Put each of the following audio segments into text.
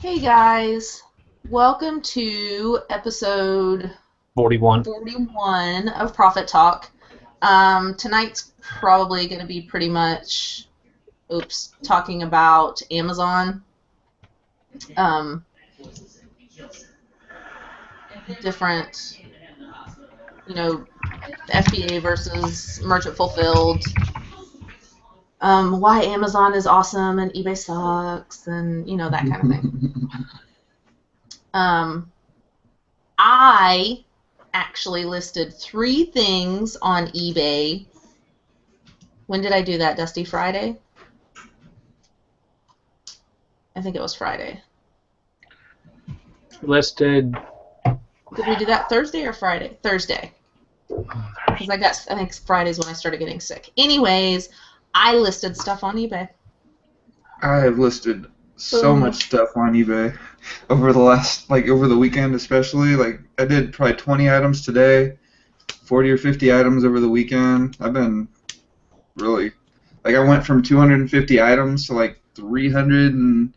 Hey guys, welcome to episode 41. 41 of Profit Talk. Tonight's probably going to be pretty much, talking about Amazon. Different, FBA versus merchant fulfilled. Why Amazon is awesome and eBay sucks, and that kind of thing. I actually listed 3 things on eBay. When did I do that, Dusty? Friday? I think it was Friday. Listed. Did we do that Thursday or Friday? Thursday. Because I think Friday's when I started getting sick. Anyways, I listed stuff on eBay. I have listed so much stuff on eBay over the weekend especially. Like, I did probably 20 items today, 40 or 50 items over the weekend. I've been really, I went from 250 items to like 300 and,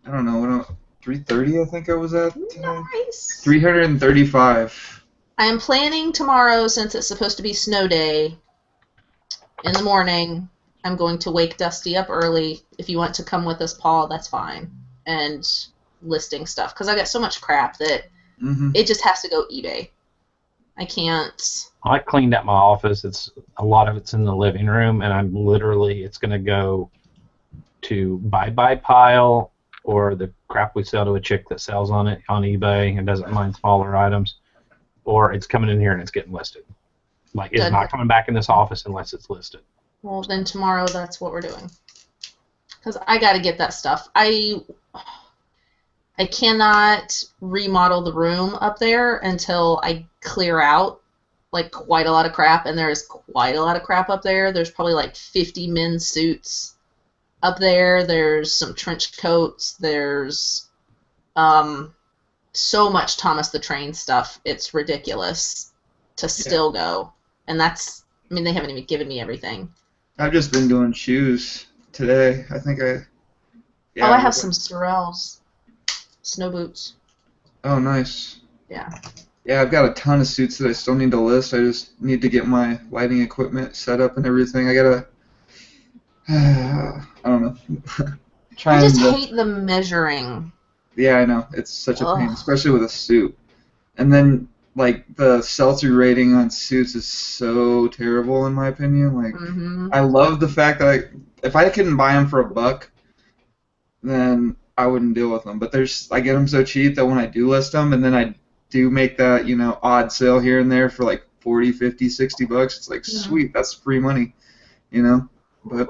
I don't know, 330 I think I was at today. Nice. 335. I am planning tomorrow, since it's supposed to be snow day, in the morning, I'm going to wake Dusty up early. If you want to come with us, Paul, that's fine. And listing stuff. Because I got so much crap that it just has to go eBay. I can't. I cleaned out my office. A lot of it's in the living room, and it's going to go to buy pile, or the crap we sell to a chick that sells on eBay and doesn't mind smaller items, or it's coming in here and it's getting listed. Like, it's not coming back in this office unless it's listed. Well, then tomorrow that's what we're doing. Because I got to get that stuff. I cannot remodel the room up there until I clear out like quite a lot of crap, and there is quite a lot of crap up there. There's probably like 50 men's suits up there. There's some trench coats. There's so much Thomas the Train stuff. It's ridiculous to still go. And they haven't even given me everything. I've just been doing shoes today. I have some Sorels snow boots. Oh, nice. Yeah. Yeah, I've got a ton of suits that I still need to list. I just need to get my lighting equipment set up and everything. I gotta, I don't know. I just hate the measuring. Yeah, I know. It's such a pain, especially with a suit. And then, like, the sell-through rating on suits is so terrible, in my opinion. Like, I love the fact that if I couldn't buy them for $1, then I wouldn't deal with them. But I get them so cheap that when I do list them, and then I do make that, odd sale here and there for like 40, 50, 60 bucks, it's like, sweet, that's free money, But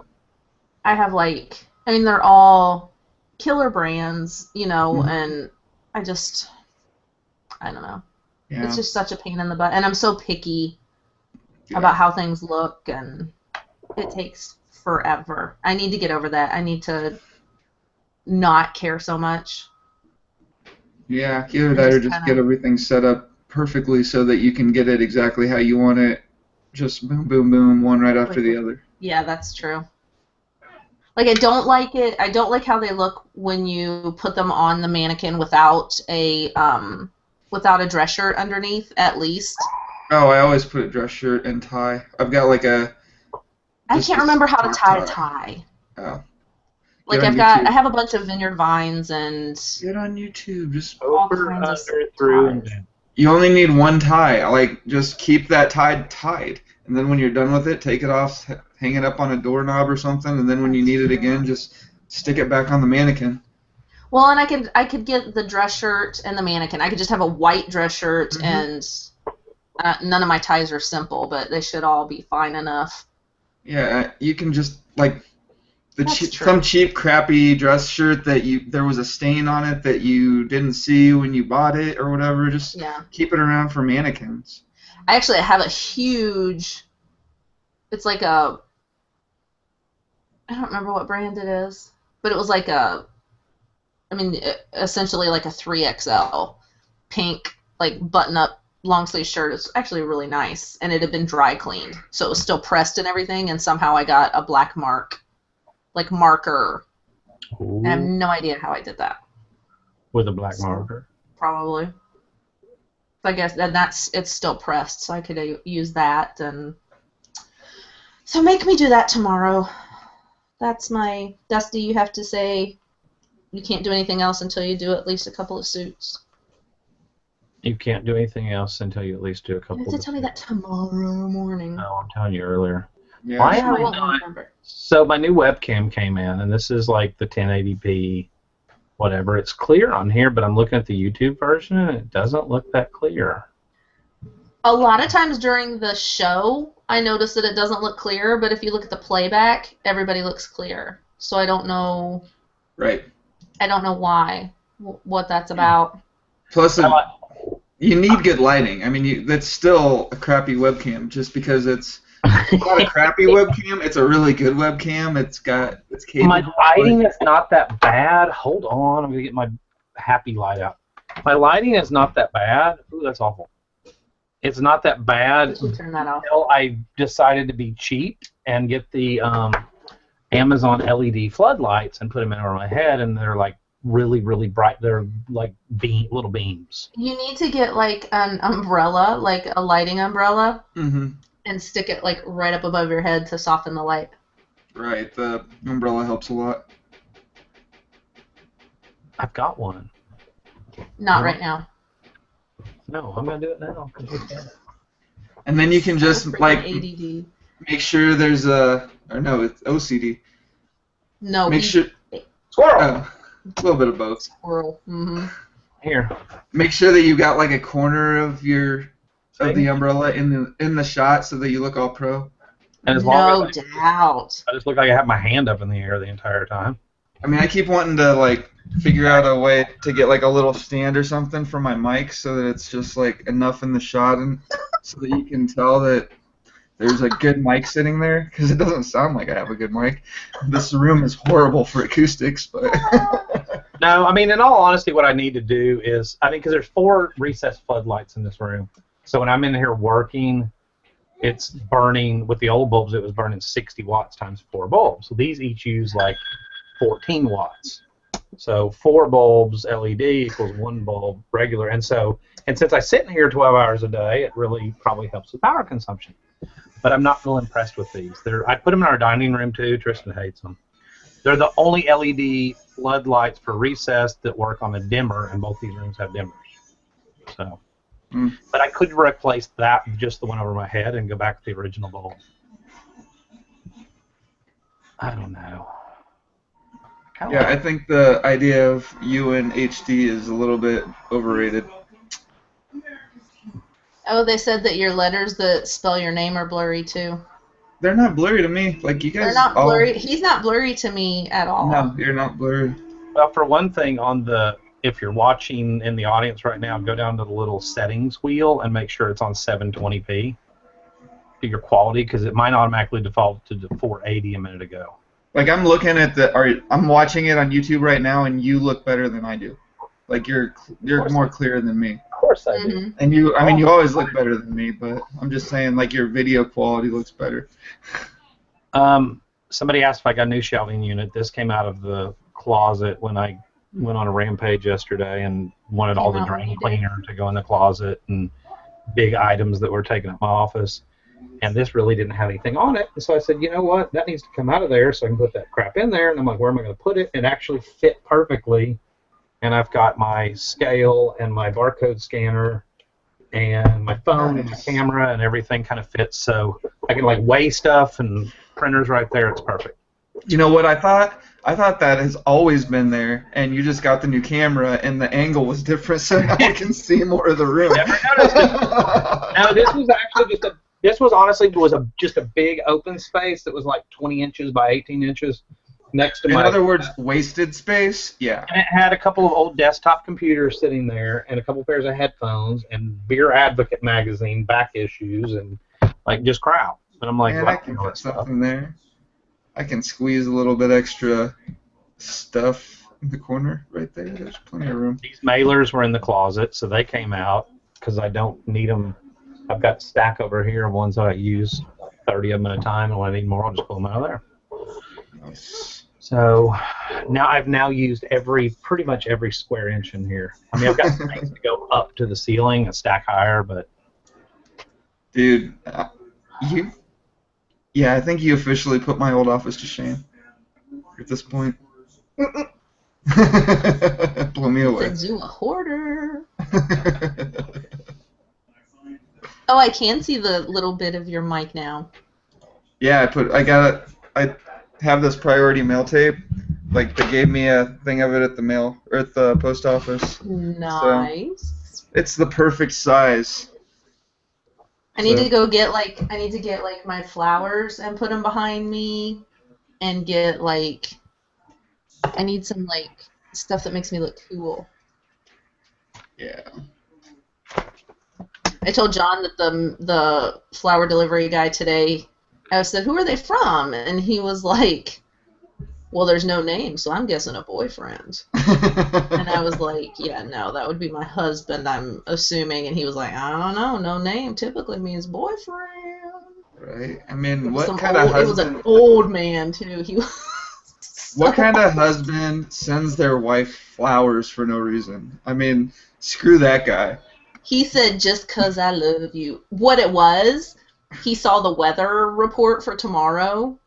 I have they're all killer brands, and I don't know. Yeah. It's just such a pain in the butt, and I'm so picky about how things look, and it takes forever. I need to get over that. I need to not care so much. Yeah, either that or just get everything set up perfectly so that you can get it exactly how you want it. Just boom, boom, boom, one right after the other. Yeah, that's true. Like, I don't like it. I don't like how they look when you put them on the mannequin without a dress shirt underneath, at least. Oh, I always put a dress shirt and tie. I've got I can't remember how to tie a tie. Oh. I have a bunch of vineyard vines and. Get on YouTube. Just over, under, through, and down. You only need one tie. Just keep that tied, and then when you're done with it, take it off, hang it up on a doorknob or something, and then when you need it again, just stick it back on the mannequin. Well, and I could get the dress shirt and the mannequin. I could just have a white dress shirt, and none of my ties are simple, but they should all be fine enough. Yeah, you can just some cheap, crappy dress shirt that there was a stain on it that you didn't see when you bought it or whatever. Just keep it around for mannequins. I actually have a huge. It's like I don't remember what brand it is, but it was essentially like a 3XL pink, button-up long-sleeve shirt. It's actually really nice, and it had been dry cleaned, so it was still pressed and everything, and somehow I got a black marker Ooh. I have no idea how I did that. With a black marker? Probably. So I guess it's still pressed, so I could use that. And so make me do that tomorrow. That's my... Dusty, you have to say you can't do anything else until you do at least a couple of suits. You can't do anything else until you at least do a couple of suits. You have to tell me that tomorrow morning. No, I'm telling you earlier. Yeah, Why I won't remember. So my new webcam came in, and this is like the 1080p, whatever. It's clear on here, but I'm looking at the YouTube version, and it doesn't look that clear. A lot of times during the show, I notice that it doesn't look clear, but if you look at the playback, everybody looks clear. So I don't know. Right. I don't know why, what that's about. Plus, you need good lighting. I mean, that's still a crappy webcam. Just because it's not a crappy webcam, it's a really good webcam. It's capable. My lighting is not that bad. Hold on, I'm gonna get my happy light out. My lighting is not that bad. Ooh, that's awful. It's not that bad Turn that off. until I decided to be cheap and get the Amazon LED floodlights and put them in over my head, and they're like really, really bright. They're like little beams. You need to get like an umbrella, like a lighting umbrella, Mm-hmm. and stick it like right up above your head to soften the light. Right, the umbrella helps a lot. I've got one. Not right now. No, I'm gonna do it now. And then you can just like ADD. make sure there's it's OCD. No. Make sure. Squirrel. A little bit of both. Squirrel. Mm-hmm. Here. Make sure that you got like a corner of the umbrella in the shot so that you look all pro. And as long as I just look like I have my hand up in the air the entire time. I mean, I keep wanting to like figure out a way to get like a little stand or something for my mic so that it's just like enough in the shot and so that you can tell that there's a good mic sitting there, because it doesn't sound like I have a good mic. This room is horrible for acoustics, but no, I mean, in all honesty, what I need to do is, because there's 4 recessed floodlights in this room, so when I'm in here working, it's burning, with the old bulbs, it was burning 60 watts times 4 bulbs. So these each use like 14 watts. So 4 bulbs LED equals 1 bulb regular. And since I sit in here 12 hours a day, it really probably helps with power consumption. But I'm not real impressed with these. I put them in our dining room too. Tristan hates them. They're the only LED floodlights for recess that work on a dimmer, and both these rooms have dimmers. So, but I could replace that, just the one over my head, and go back to the original bulb. I don't know. Yeah, I think the idea of U and HD is a little bit overrated. Oh, they said that your letters that spell your name are blurry too. They're not blurry to me. Like you guys. They're not blurry. He's not blurry to me at all. No, you're not blurry. Well, for one thing, if you're watching in the audience right now, go down to the little settings wheel and make sure it's on 720p to your quality, because it might automatically default to 480 a minute ago. Like I'm looking at I'm watching it on YouTube right now, and you look better than I do. Like you're more clear than me. Of course I do. And you always look better than me, but I'm just saying, like, your video quality looks better. Somebody asked if I got a new shelving unit. This came out of the closet when I went on a rampage yesterday and wanted all the drain cleaner to go in the closet and big items that were taking up my office. And this really didn't have anything on it. And so I said, you know what? That needs to come out of there so I can put that crap in there. And I'm like, where am I going to put it? It actually fit perfectly. And I've got my scale and my barcode scanner and my phone and my camera, and everything kind of fits. So I can like weigh stuff, and printers right there. It's perfect. You know what I thought? I thought that has always been there, and you just got the new camera, and the angle was different, so now I can see more of the room. Never noticed it. No, this was actually just a big open space that was like 20 inches by 18 inches. Next to In other words, wasted space? Yeah. And it had a couple of old desktop computers sitting there, and a couple pairs of headphones, and Beer Advocate magazine back issues, and like just crap. And I'm like, man, I can put something there. I can squeeze a little bit extra stuff in the corner right there. There's plenty of room. These mailers were in the closet, so they came out because I don't need them. I've got a stack over here of ones that I use 30 of them at a time, and when I need more, I'll just pull them out of there. Nice. So, now I've used pretty much every square inch in here. I mean, I've got things to go up to the ceiling, a stack higher, but. Dude, I think you officially put my old office to shame at this point. Blow me away. Said you a hoarder. Oh, I can see the little bit of your mic now. Yeah, I have this priority mail tape. Like, they gave me a thing of it at the post office. Nice. So it's the perfect size. I need to go get my flowers and put them behind me, and get I need some stuff that makes me look cool. Yeah. I told John that the flower delivery guy today, I said, "Who are they from?" And he was like, "Well, there's no name, so I'm guessing a boyfriend." And I was like, "Yeah, no, that would be my husband, I'm assuming." And he was like, "I don't know, no name typically means boyfriend." Right. I mean, what kind of husband? It was an old man too. He was. What kind of husband sends their wife flowers for no reason? I mean, screw that guy. He said, "Just 'cause I love you." What it was, he saw the weather report for tomorrow,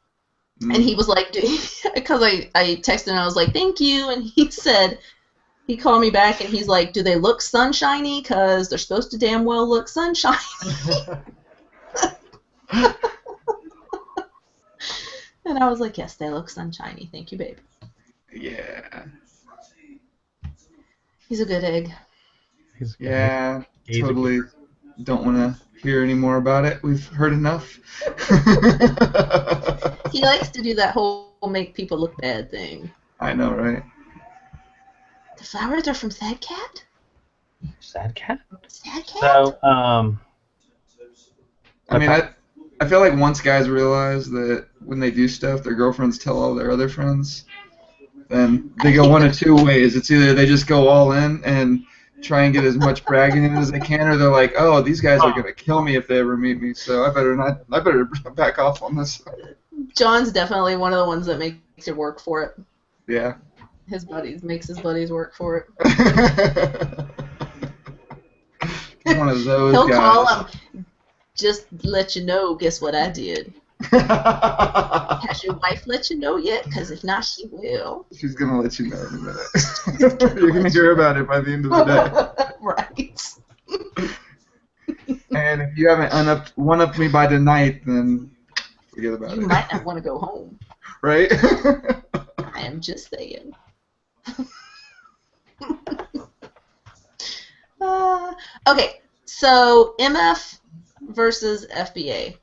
and he was like, because I texted him, I was like, "Thank you," and he said, he called me back, and he's like, "Do they look sunshiny? 'Cause they're supposed to damn well look sunshiny." And I was like, "Yes, they look sunshiny. Thank you, babe." Yeah. He's a good egg. Yeah, totally don't want to hear any more about it. We've heard enough. He likes to do that whole make people look bad thing. I know, right? The flowers are from Sad Cat? Sad Cat? Sad Cat? So, I mean, I feel like once guys realize that when they do stuff, their girlfriends tell all their other friends, then they go one of two ways. It's either they just go all in and try and get as much bragging in as they can, or they're like, "Oh, these guys are gonna kill me if they ever meet me, so I better back off on this." John's definitely one of the ones that makes it work for it. Yeah. Makes his buddies work for it. One of those He'll guys. call him, "Just let you know, guess what I did." Has your wife let you know yet? Because if not, she will. She's going to let you know in a minute. You're going to hear about it by the end of the day. Right. And if you haven't one-upped me by tonight, then forget about it. You might not want to go home. Right? I am just saying. Okay, so MF versus FBA.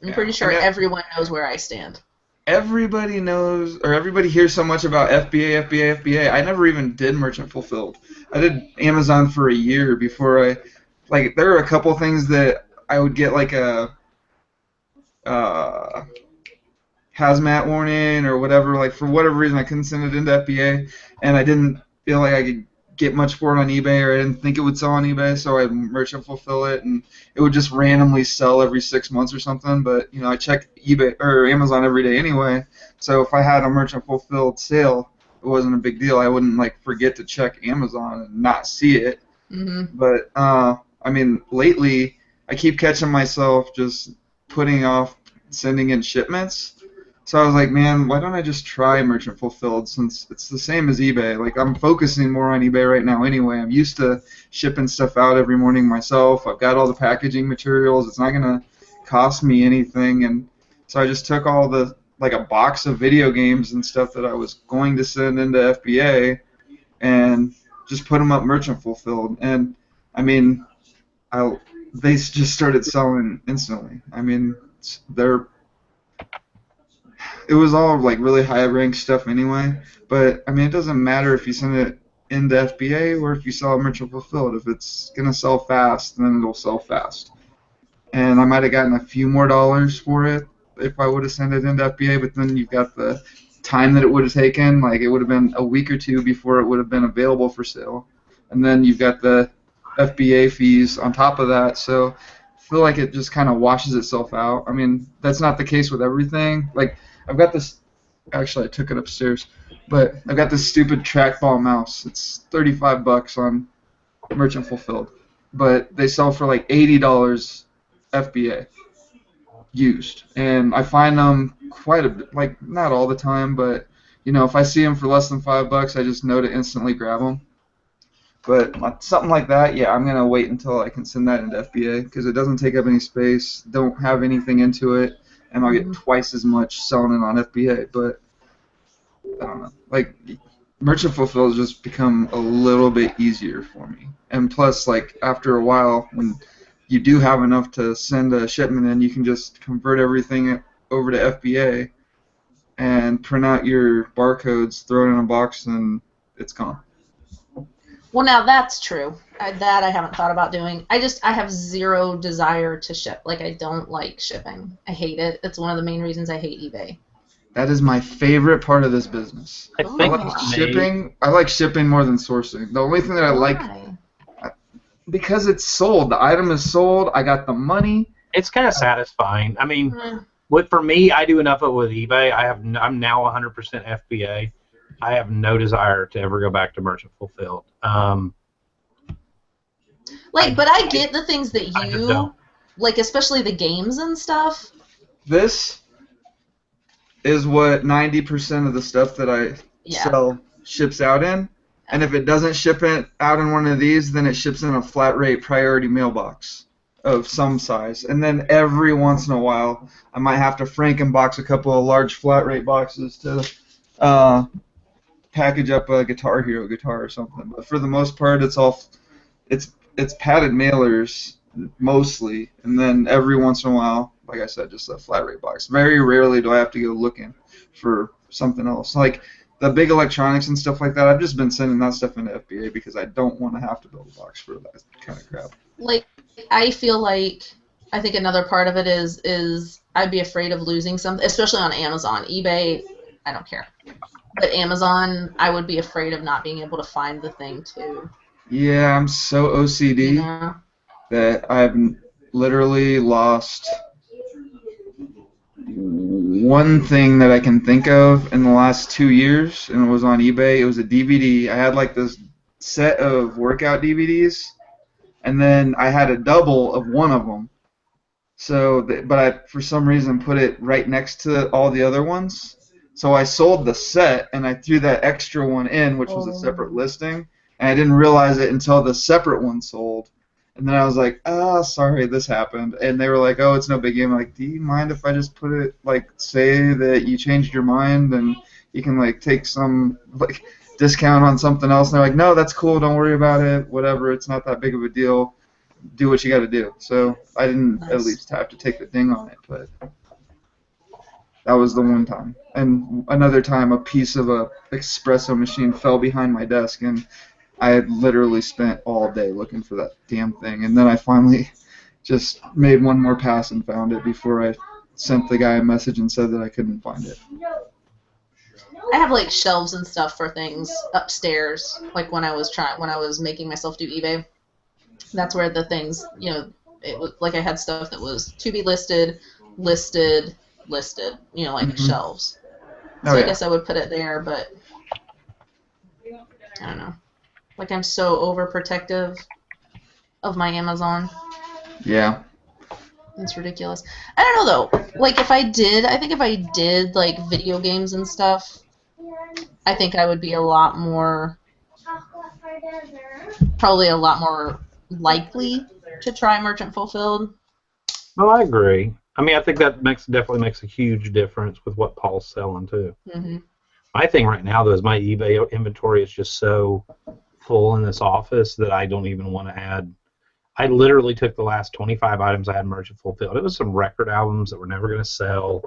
I'm pretty sure everyone knows where I stand. Everybody knows, or everybody hears so much about FBA. I never even did merchant fulfilled. I did Amazon for a year before there were a couple things that I would get like a hazmat warning or whatever. Like, for whatever reason, I couldn't send it into FBA, and I didn't feel like I could get much for it on eBay, or I didn't think it would sell on eBay, so I'd merchant fulfill it, and it would just randomly sell every 6 months or something. But I check eBay or Amazon every day anyway, so if I had a merchant fulfilled sale, it wasn't a big deal. I wouldn't forget to check Amazon and not see it. Mm-hmm. But I mean, lately I keep catching myself just putting off sending in shipments. So I was like, man, why don't I just try merchant fulfilled, since it's the same as eBay? Like, I'm focusing more on eBay right now anyway. I'm used to shipping stuff out every morning myself. I've got all the packaging materials. It's not going to cost me anything. And so I just took all a box of video games and stuff that I was going to send into FBA and just put them up merchant fulfilled. And, I mean, they just started selling instantly. I mean, it was all really high ranked stuff anyway, but I mean, it doesn't matter if you send it into FBA or if you sell it merchant fulfilled. If it's gonna sell fast, then it'll sell fast. And I might have gotten a few more dollars for it if I would have sent it into FBA, but then you've got the time that it would have taken. Like, it would have been a week or two before it would have been available for sale, and then you've got the FBA fees on top of that. So I feel like it just kind of washes itself out. I mean, that's not the case with everything. Like, I've got this Actually, I took it upstairs. But I've got this stupid trackball mouse. It's $35 on Merchant Fulfilled. But they sell for like $80 FBA used. And I find them quite a bit, like not all the time, but you know, if I see them for less than $5, I just know to instantly grab them. But something like that, yeah, I'm gonna wait until I can send that into FBA because it doesn't take up any space, don't have anything into it, and I'll get twice as much selling it on FBA. But I don't know, like Merchant Fulfill has just become a little bit easier for me, and plus, like after a while, when you do have enough to send a shipment in, you can just convert everything over to FBA and print out your barcodes, throw it in a box, and it's gone. Well, now that's true. That I haven't thought about doing. I have zero desire to ship. Like, I don't like shipping. I hate it. It's one of the main reasons I hate eBay. That is my favorite part of this business. I like shipping. I like shipping more than sourcing. The only thing that I like, because it's sold. The item is sold. I got the money. It's kind of satisfying. I mean, for me, I do enough of it with eBay. I'm now 100% FBA. I have no desire to ever go back to Merchant Fulfilled. But I get the things that you like, especially the games and stuff. This is what 90% of the stuff that I sell ships out in, and if it doesn't ship it out in one of these, then it ships in a flat rate priority mailbox of some size, and then every once in a while, I might have to Frankenbox a couple of large flat rate boxes to package up a Guitar Hero guitar or something. But for the most part, it's padded mailers mostly, and then every once in a while, like I said, just a flat rate box. Very rarely do I have to go looking for something else. Like the big electronics and stuff like that, I've just been sending that stuff into FBA because I don't want to have to build a box for that kind of crap. Like, I feel like, I think another part of it is I'd be afraid of losing something, especially on Amazon. eBay, I don't care. But Amazon, I would be afraid of not being able to find the thing, too. Yeah, I'm so OCD that I've literally lost one thing that I can think of in the last 2 years, and it was on eBay. It was a DVD. I had like this set of workout DVDs, and then I had a double of one of them. So, but I, for some reason, put it right next to all the other ones. So I sold the set, and I threw that extra one in, which was a separate listing, and I didn't realize it until the separate one sold. And then I was like, sorry, this happened. And they were like, oh, it's no big deal. I'm like, do you mind if I just put it, like, say that you changed your mind and you can, like, take some, like, discount on something else? And they're like, no, that's cool. Don't worry about it. Whatever. It's not that big of a deal. Do what you got to do. So I didn't at least have to take the ding on it, but that was the one time. And another time, a piece of a espresso machine fell behind my desk, and I had literally spent all day looking for that damn thing. And then I finally just made one more pass and found it before I sent the guy a message and said that I couldn't find it. I have like shelves and stuff for things upstairs. Like when I was making myself do eBay, that's where the things, you know, it was like I had stuff that was to be listed, you know, like shelves. So I guess I would put it there, but I don't know. Like, I'm so overprotective of my Amazon. Yeah. It's ridiculous. I don't know, though. Like, I think if I did, like, video games and stuff, I think I would be probably a lot more likely to try Merchant Fulfilled. Well, I agree. I mean, I think that definitely makes a huge difference with what Paul's selling, too. Mm-hmm. My thing right now, though, is my eBay inventory is just so full in this office that I don't even want to add. I literally took the last 25 items I had Merchant Fulfilled. It was some record albums that were never going to sell,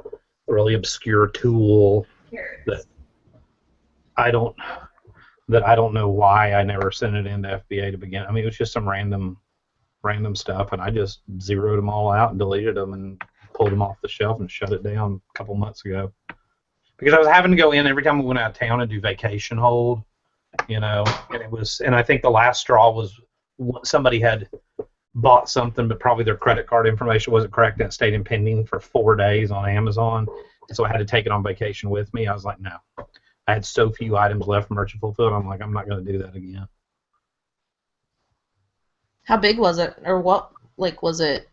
a really obscure tool that I don't know why I never sent it into FBA to begin. I mean, it was just some random stuff, and I just zeroed them all out and deleted them and pulled them off the shelf and shut it down a couple months ago. Because I was having to go in every time we went out of town and do vacation hold, you know, and I think the last straw was somebody had bought something, but probably their credit card information wasn't correct, and it stayed in pending for 4 days on Amazon. So I had to take it on vacation with me. I was like, no. I had so few items left merchant fulfilled. I'm like, I'm not going to do that again. How big was it, or what? Like, was it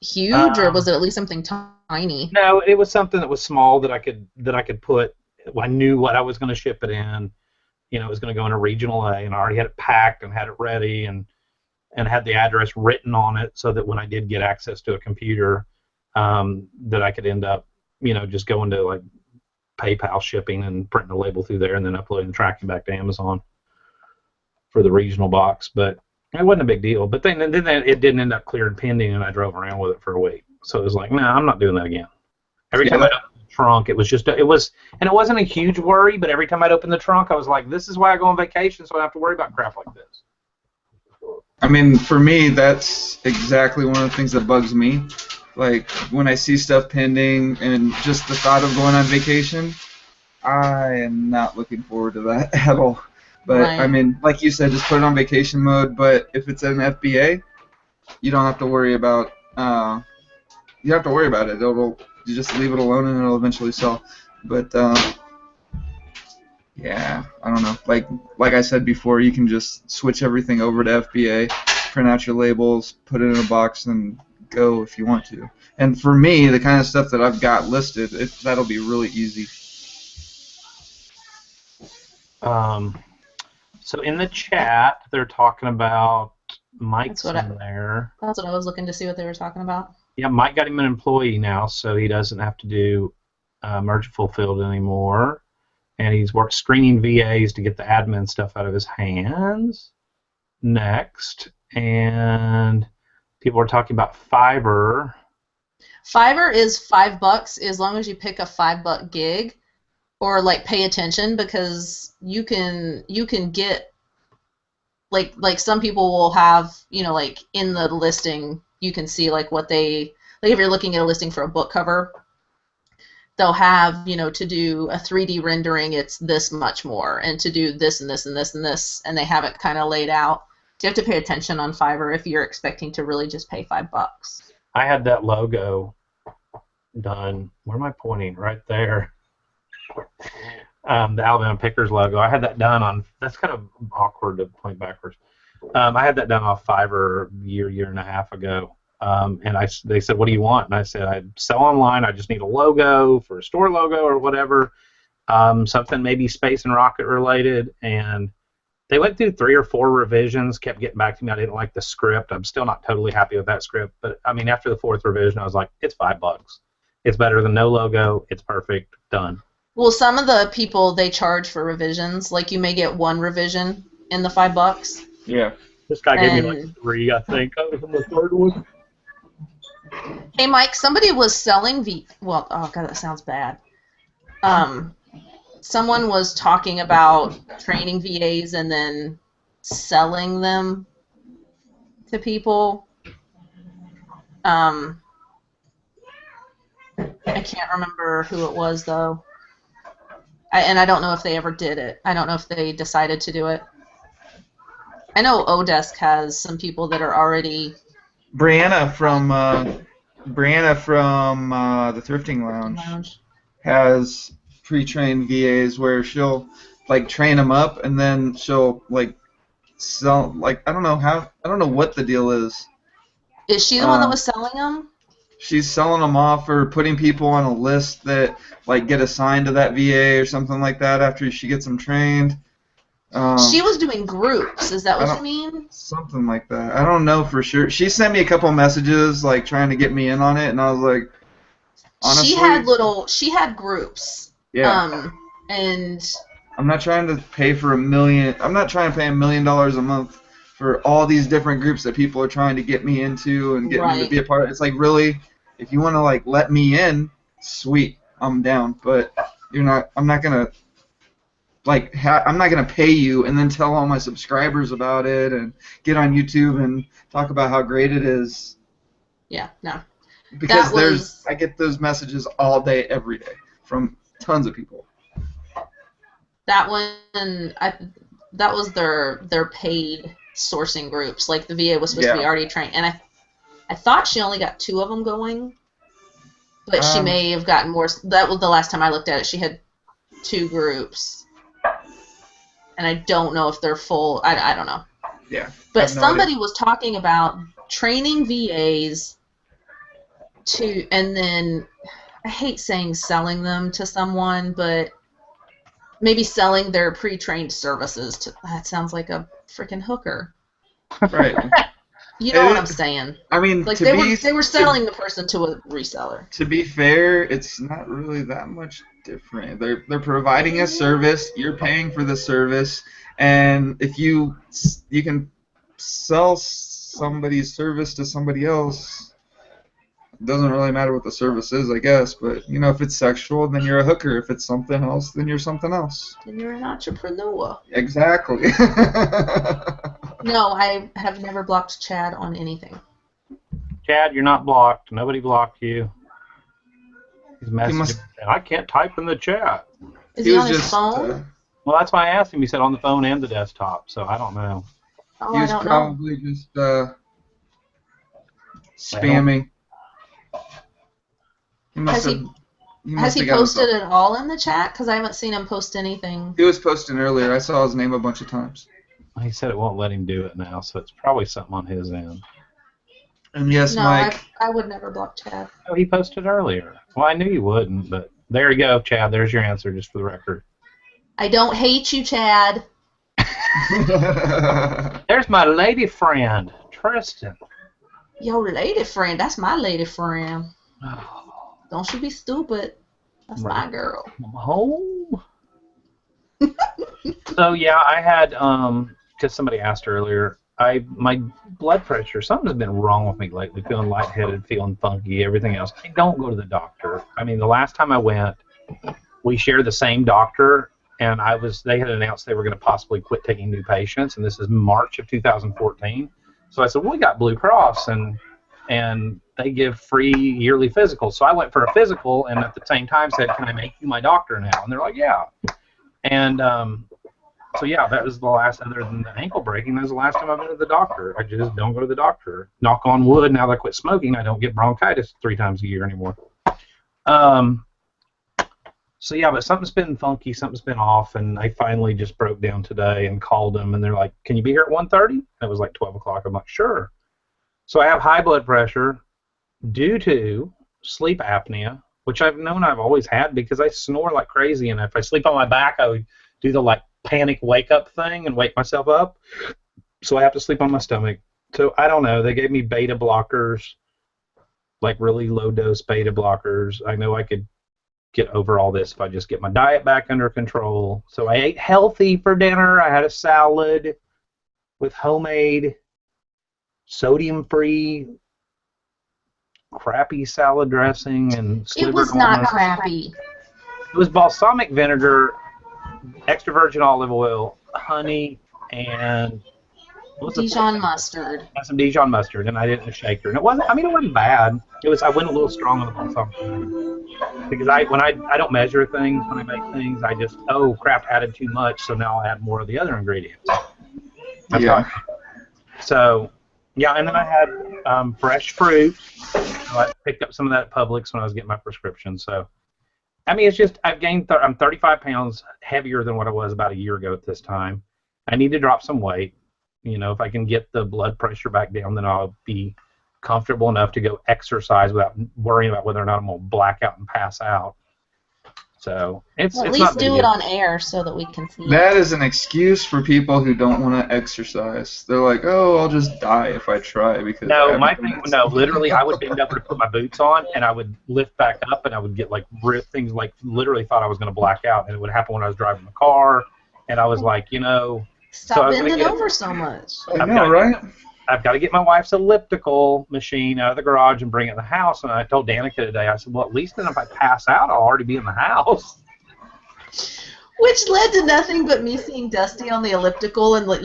huge, or was it at least something tiny? No, it was something that was small that I could put. I knew what I was going to ship it in. You know, it was going to go in a regional A, and I already had it packed and had it ready, and had the address written on it, so that when I did get access to a computer, that I could end up, you know, just going to like PayPal shipping and printing a label through there, and then uploading the tracking back to Amazon for the regional box. But it wasn't a big deal. But then it didn't end up cleared pending, and I drove around with it for a week. So it was like, no, I'm not doing that again. Every time I opened the trunk, and it wasn't a huge worry, but every time I'd open the trunk, I was like, this is why I go on vacation, so I don't have to worry about crap like this. I mean, for me, that's exactly one of the things that bugs me. Like, when I see stuff pending and just the thought of going on vacation, I am not looking forward to that at all. But, right. I mean, like you said, just put it on vacation mode, but if it's an FBA, you don't have to worry about it. You just leave it alone and it'll eventually sell. But, yeah, I don't know. Like I said before, you can just switch everything over to FBA, print out your labels, put it in a box, and go if you want to. And for me, the kind of stuff that I've got listed, that'll be really easy. So in the chat, they're talking about Mike's in there. That's what I was looking to see what they were talking about. Yeah, Mike got him an employee now, so he doesn't have to do merchant fulfilled anymore. And he's worked screening VAs to get the admin stuff out of his hands. Next. And people are talking about Fiverr. Fiverr is $5 as long as you pick a $5 gig, or like pay attention, because you can get like some people will have, you know, like in the listing you can see like what they, like if you're looking at a listing for a book cover, they'll have, you know, to do a 3D rendering it's this much more, and to do this and this and this and this, and they have it kind of laid out. So you have to pay attention on Fiverr if you're expecting to really just pay $5. I had that logo done. Where am I pointing? Right there. The Alabama Pickers logo. I had that done on. That's kind of awkward to point backwards. I had that done off Fiverr a year and a half ago. And they said, "What do you want?" And I said, "I sell online. I just need a logo for a store logo or whatever, something maybe space and rocket related." And they went through 3 or 4 revisions, kept getting back to me. I didn't like the script. I'm still not totally happy with that script. But, I mean, after the 4th revision, I was like, it's $5. It's better than no logo. It's perfect. Done. Well, some of the people, they charge for revisions. Like, you may get 1 revision in the $5. Yeah. This guy gave me like 3, I think. I was on the 3rd one. Hey, Mike, somebody was selling well, oh, God, that sounds bad. Someone was talking about training VAs and then selling them to people. I can't remember who it was, though. And I don't know if they ever did it. I don't know if they decided to do it. I know Odesk has some people that are already... Brianna from the Thrifting Lounge has pre-trained VAs where she'll like train them up and then she'll like sell, like I don't know what the deal is. Is she the one that was selling them? She's selling them off or putting people on a list that like get assigned to that VA or something like that after she gets them trained. She was doing groups. Is that what you mean? Something like that. I don't know for sure. She sent me a couple messages like trying to get me in on it, and I was like, honestly, she had groups. Yeah. And I'm not trying to pay for $1 million. I'm not trying to pay $1 million a month for all these different groups that people are trying to get me into and get me to be a part of. It's like, really, if you want to like let me in, sweet, I'm down. But I'm not gonna pay you and then tell all my subscribers about it and get on YouTube and talk about how great it is. Yeah, no. Because I get those messages all day, every day from tons of people. That was their paid sourcing groups. Like the VA was supposed to be already trained, and I thought she only got 2 of them going. But she may have gotten more. That was the last time I looked at it. She had 2 groups. And I don't know if they're full. I don't know. Yeah. But somebody was talking about training VAs to, and then, I hate saying selling them to someone, but maybe selling their pre-trained services to, that sounds like a freaking hooker. Right. You know what I'm saying? I mean, like they were selling the person to a reseller. To be fair, it's not really that much different. They're providing a service, you're paying for the service, and if you can sell somebody's service to somebody else, it doesn't really matter what the service is, I guess. But you know, if it's sexual, then you're a hooker. If it's something else, then you're something else. Then you're an entrepreneur. Exactly. No, I have never blocked Chad on anything. Chad, you're not blocked. Nobody blocked you. He's messaging. I can't type in the chat. Is he on his phone? Well, that's why I asked him. He said on the phone and the desktop, so I don't know. Oh, he was probably just spamming. Has he posted it all in the chat? Because I haven't seen him post anything. He was posting earlier. I saw his name a bunch of times. He said it won't let him do it now, so it's probably something on his end. And yes, no, Mike. I would never block Chad. Oh, he posted earlier. Well, I knew you wouldn't, but there you go, Chad. There's your answer, just for the record. I don't hate you, Chad. There's my lady friend, Tristan. Yo, lady friend. That's my lady friend. Don't you be stupid. That's my girl. I'm home. So yeah, I had because somebody asked earlier. My blood pressure. Something's been wrong with me lately. Feeling lightheaded, feeling funky, everything else. I don't go to the doctor. I mean, the last time I went, we shared the same doctor, and they had announced they were going to possibly quit taking new patients, and this is March of 2014. So I said, well, we got Blue Cross, and they give free yearly physicals. So I went for a physical, and at the same time said, can I make you my doctor now? And they're like, yeah. And so yeah, that was the last, other than the ankle breaking, that was the last time I've been to the doctor. I just don't go to the doctor. Knock on wood, now that I quit smoking, I don't get bronchitis 3 times a year anymore. So yeah, but something's been funky, something's been off, and I finally just broke down today and called them, and they're like, can you be here at 1:30? It was like 12 o'clock. I'm like, sure. So I have high blood pressure due to sleep apnea, which I've known I've always had because I snore like crazy, and if I sleep on my back, I would do the like panic wake up thing and wake myself up. So I have to sleep on my stomach. So I don't know. They gave me beta blockers, like really low dose beta blockers. I know I could get over all this if I just get my diet back under control. So I ate healthy for dinner. I had a salad with homemade sodium-free crappy salad dressing and it was not crappy. It was balsamic vinegar, extra virgin olive oil, honey, and Dijon mustard. Some Dijon mustard, and I did it in a shaker. And it wasn't. I mean, it wasn't bad. It was. I went a little strong on the balsamic vinegar because I don't measure things when I make things. I just crap, added too much, so now I'll add more of the other ingredients. That's yeah. So. Yeah, and then I had fresh fruit. So I picked up some of that at Publix when I was getting my prescription. So, I mean, it's just I've gained. I'm 35 pounds heavier than what I was about a year ago at this time. I need to drop some weight. You know, if I can get the blood pressure back down, then I'll be comfortable enough to go exercise without worrying about whether or not I'm going to black out and pass out. So it's at least do it on air so that we can see. That is an excuse for people who don't want to exercise. They're like, "Oh, I'll just die if I try." Because literally, I would bend over to put my boots on, and I would lift back up, and I would get like things like literally thought I was going to black out, and it would happen when I was driving the car, and I was like, stop bending over so much. I know, right? I've got to get my wife's elliptical machine out of the garage and bring it in the house. And I told Danica today, I said, well, at least then if I pass out, I'll already be in the house. Which led to nothing but me seeing Dusty on the elliptical and, like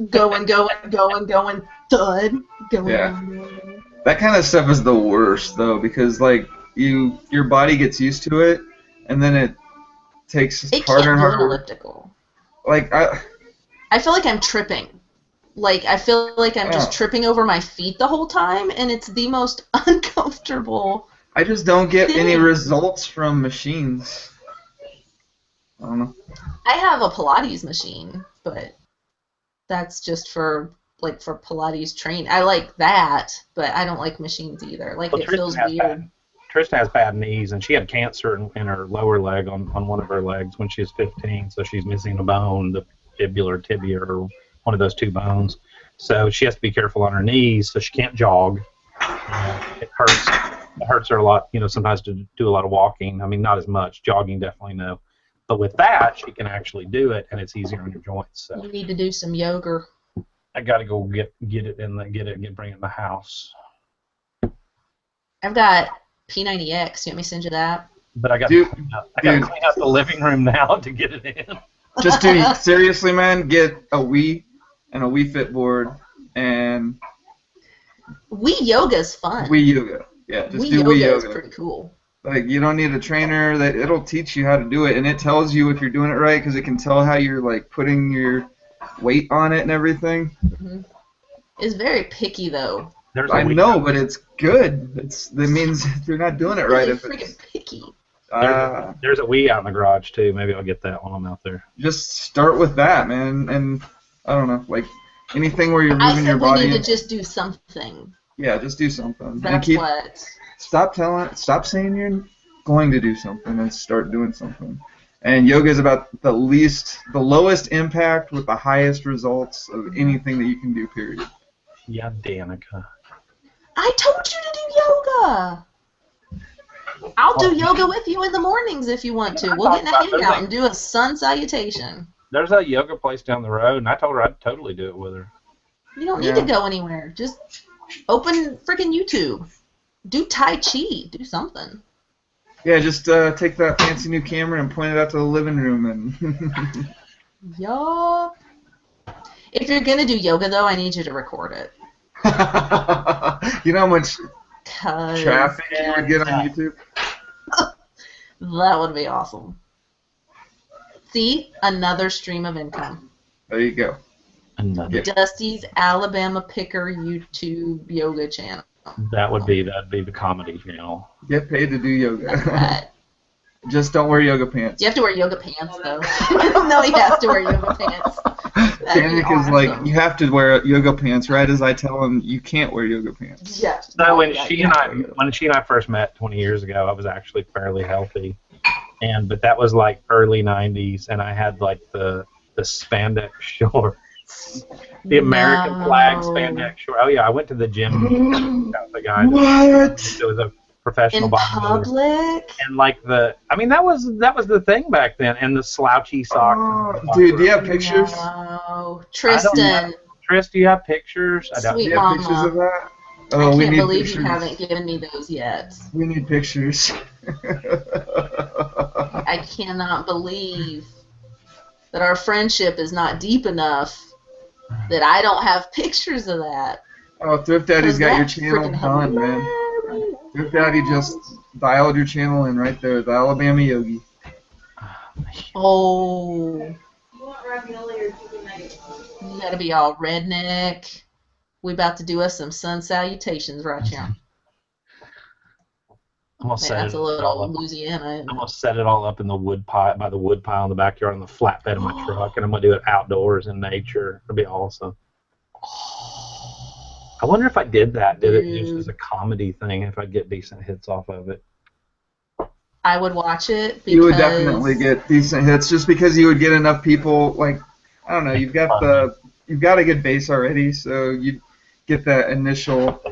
going, thud. Yeah. That kind of stuff is the worst, though, because, like, your body gets used to it, and then it takes harder and harder. Elliptical. Like, I feel like I'm tripping. Like, I feel like I'm just tripping over my feet the whole time, and it's the most uncomfortable I just don't get any results from machines. I don't know. I have a Pilates machine, but that's just for Pilates training. I like that, but I don't like machines either. Like, it feels weird. Tristan has bad knees, and she had cancer in her lower leg on one of her legs when she was 15, so she's missing a bone, the fibula or tibia, or one of those two bones. So she has to be careful on her knees, so she can't jog. It hurts. It hurts her a lot, sometimes to do a lot of walking. I mean, not as much. Jogging, definitely no. But with that, she can actually do it, and it's easier on your joints. So. You need to do some yoga. I got to go get it and bring it in the house. I've got P90X. You want me to send you that? But I got to clean up the living room now to get it in. Just seriously, man, get a Wii and a Wii Fit board and Wii Yoga's fun. Wii Yoga. Yeah, just Wii do Yoga Wii Yoga. is pretty cool. Like, you don't need a trainer. It'll teach you how to do it, and it tells you if you're doing it right because it can tell how you're like putting your weight on it and everything. Mm-hmm. It's very picky though. I know, but it's good. That means they're not doing it right. It's freaking picky. There's a Wii out in the garage too. Maybe I'll get that while I'm out there. Just start with that, man, and I don't know, like anything where you're moving your body. I said we need to just do something. Yeah, just do something. That's what. Stop saying you're going to do something and start doing something. And yoga is about the lowest impact with the highest results of anything that you can do, period. Yeah, Danica. I told you to do yoga. I'll do yoga with you in the mornings if you want to. We'll get in a hangout and do a sun salutation. There's a yoga place down the road, and I told her I'd totally do it with her. You don't need to go anywhere. Just open freaking YouTube. Do Tai Chi. Do something. Yeah, just take that fancy new camera and point it out to the living room. And Yup. If you're going to do yoga, though, I need you to record it. You know how much traffic you would get on YouTube? That would be awesome. See? Another stream of income. There you go. Another. Dusty's Alabama Picker YouTube yoga channel. That'd be the comedy channel. Get paid to do yoga. Just don't wear yoga pants. You have to wear yoga pants, though. No, he has to wear yoga pants. Danik is like, you have to wear yoga pants, right? As I tell him, you can't wear yoga pants. Yeah. So when she and I first met 20 years ago, I was actually fairly healthy, but that was like early '90s, and I had like the spandex shorts. The American flag spandex short. Oh yeah, I went to the gym. The guy. What? It was a professional bodybuilder. Public. And like that was the thing back then. And the slouchy socks. Dude, do you have pictures? No, Tristan. Tris, do you have pictures? I don't. Do you have pictures of that? Oh, I can't believe pictures. You haven't given me those yet. We need pictures. I cannot believe that our friendship is not deep enough that I don't have pictures of that. Oh, Thrift Daddy's got your channel done, man. Thrift Daddy just dialed your channel in right there, the Alabama Yogi. Oh. You want ravioli or chicken nuggets? You gotta be all redneck. We about to do us some sun salutations right here. That's a little Louisiana. I'm gonna set it all up in the wood pile by the wood pile in the backyard on the flatbed of my truck, and I'm gonna do it outdoors in nature. It'll be awesome. I wonder if I did it just as a comedy thing, if I'd get decent hits off of it. I would watch it. You would definitely get decent hits, just because you would get enough people. Like, I don't know, you've got a good base already, so you get that initial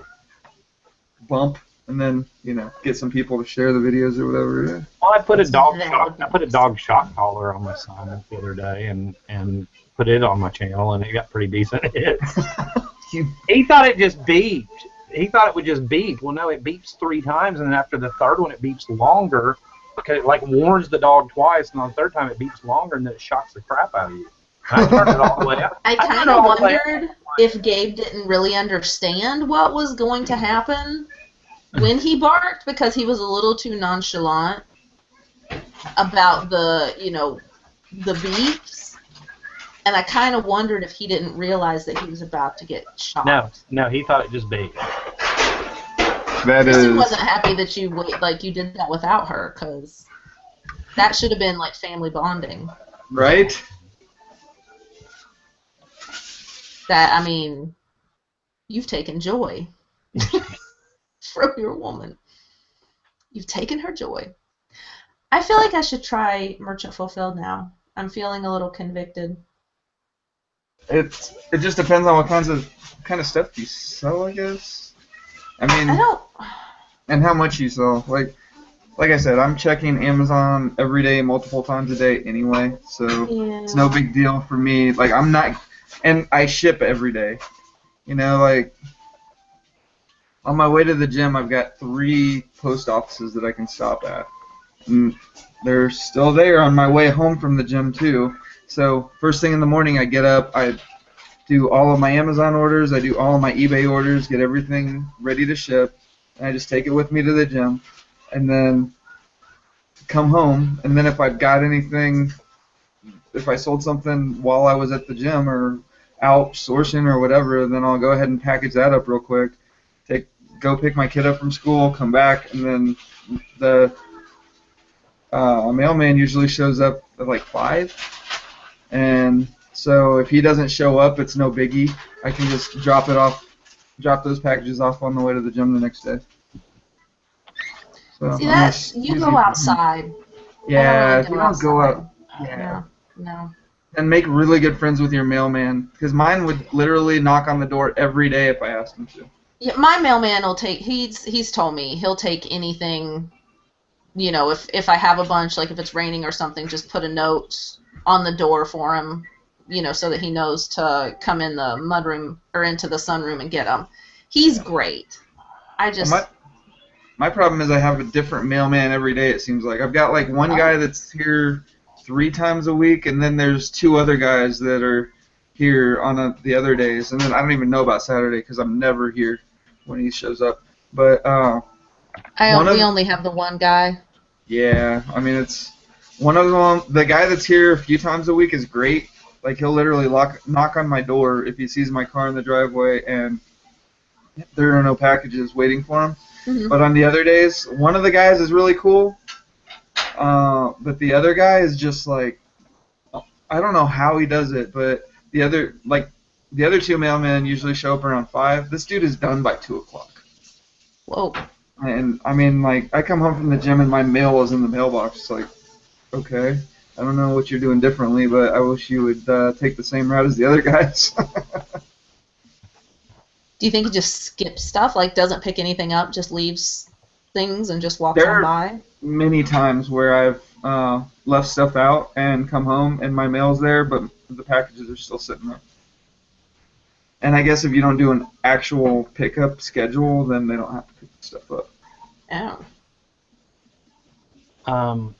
bump. And then, get some people to share the videos or whatever. Well, I put a dog shock collar on my son the other day and put it on my channel, and it got pretty decent hits. He thought it just beeped. He thought it would just beep. Well, no, it beeps 3 times, and then after the third one, it beeps longer because it like warns the dog twice, and on the third time, it beeps longer, and then it shocks the crap out of you. I turned it all the way up. I kind of wondered if Gabe didn't really understand what was going to happen when he barked, because he was a little too nonchalant about the beeps, and I kind of wondered if he didn't realize that he was about to get shot. No, he thought it just beeped. Kristen wasn't happy that you did that without her, because that should have been like family bonding. Right? That, I mean, you've taken joy from your woman. You've taken her joy. I feel like I should try Merchant Fulfilled now. I'm feeling a little convicted. It just depends on what kind of stuff you sell, I guess. I mean, and how much you sell. Like I said, I'm checking Amazon every day, multiple times a day anyway, so it's no big deal for me. Like, I'm not, and I ship every day. You know, like, on my way to the gym, I've got 3 post offices that I can stop at. And they're still there on my way home from the gym, too. So, first thing in the morning, I get up, I do all of my Amazon orders, I do all of my eBay orders, get everything ready to ship, and I just take it with me to the gym, and then come home, and then if I've got anything, if I sold something while I was at the gym or outsourcing or whatever, then I'll go ahead and package that up real quick, go pick my kid up from school, come back, and then the mailman usually shows up at like 5, and so if he doesn't show up, it's no biggie. I can just drop those packages off on the way to the gym the next day. So see, you go outside. Yeah, if you don't go out. Yeah. No. And make really good friends with your mailman, because mine would literally knock on the door every day if I asked him to. Yeah, my mailman will take. He's told me he'll take anything. You know, if I have a bunch, like if it's raining or something, just put a note on the door for him. You know, so that he knows to come in the mudroom or into the sunroom and get them. He's great. I just. Well, my problem is I have a different mailman every day, it seems like. I've got like one guy that's here 3 times a week, and then there's 2 other guys that are here on the other days, and then I don't even know about Saturday because I'm never here when he shows up. But we only have the one guy. Yeah, I mean, it's one of them. The guy that's here a few times a week is great. Like, he'll literally knock on my door if he sees my car in the driveway and there are no packages waiting for him. Mm-hmm. But on the other days, one of the guys is really cool, but the other guy is just like, I don't know how he does it, but the other 2 mailmen usually show up around 5. This dude is done by 2 o'clock. Whoa. And, I mean, like, I come home from the gym and my mail is in the mailbox. It's like, okay, I don't know what you're doing differently, but I wish you would take the same route as the other guys. Do you think he just skips stuff, like doesn't pick anything up, just leaves things and just walks on by? There are many times where I've left stuff out and come home and my mail's there, but the packages are still sitting there. And I guess if you don't do an actual pickup schedule, then they don't have to pick stuff up. Oh.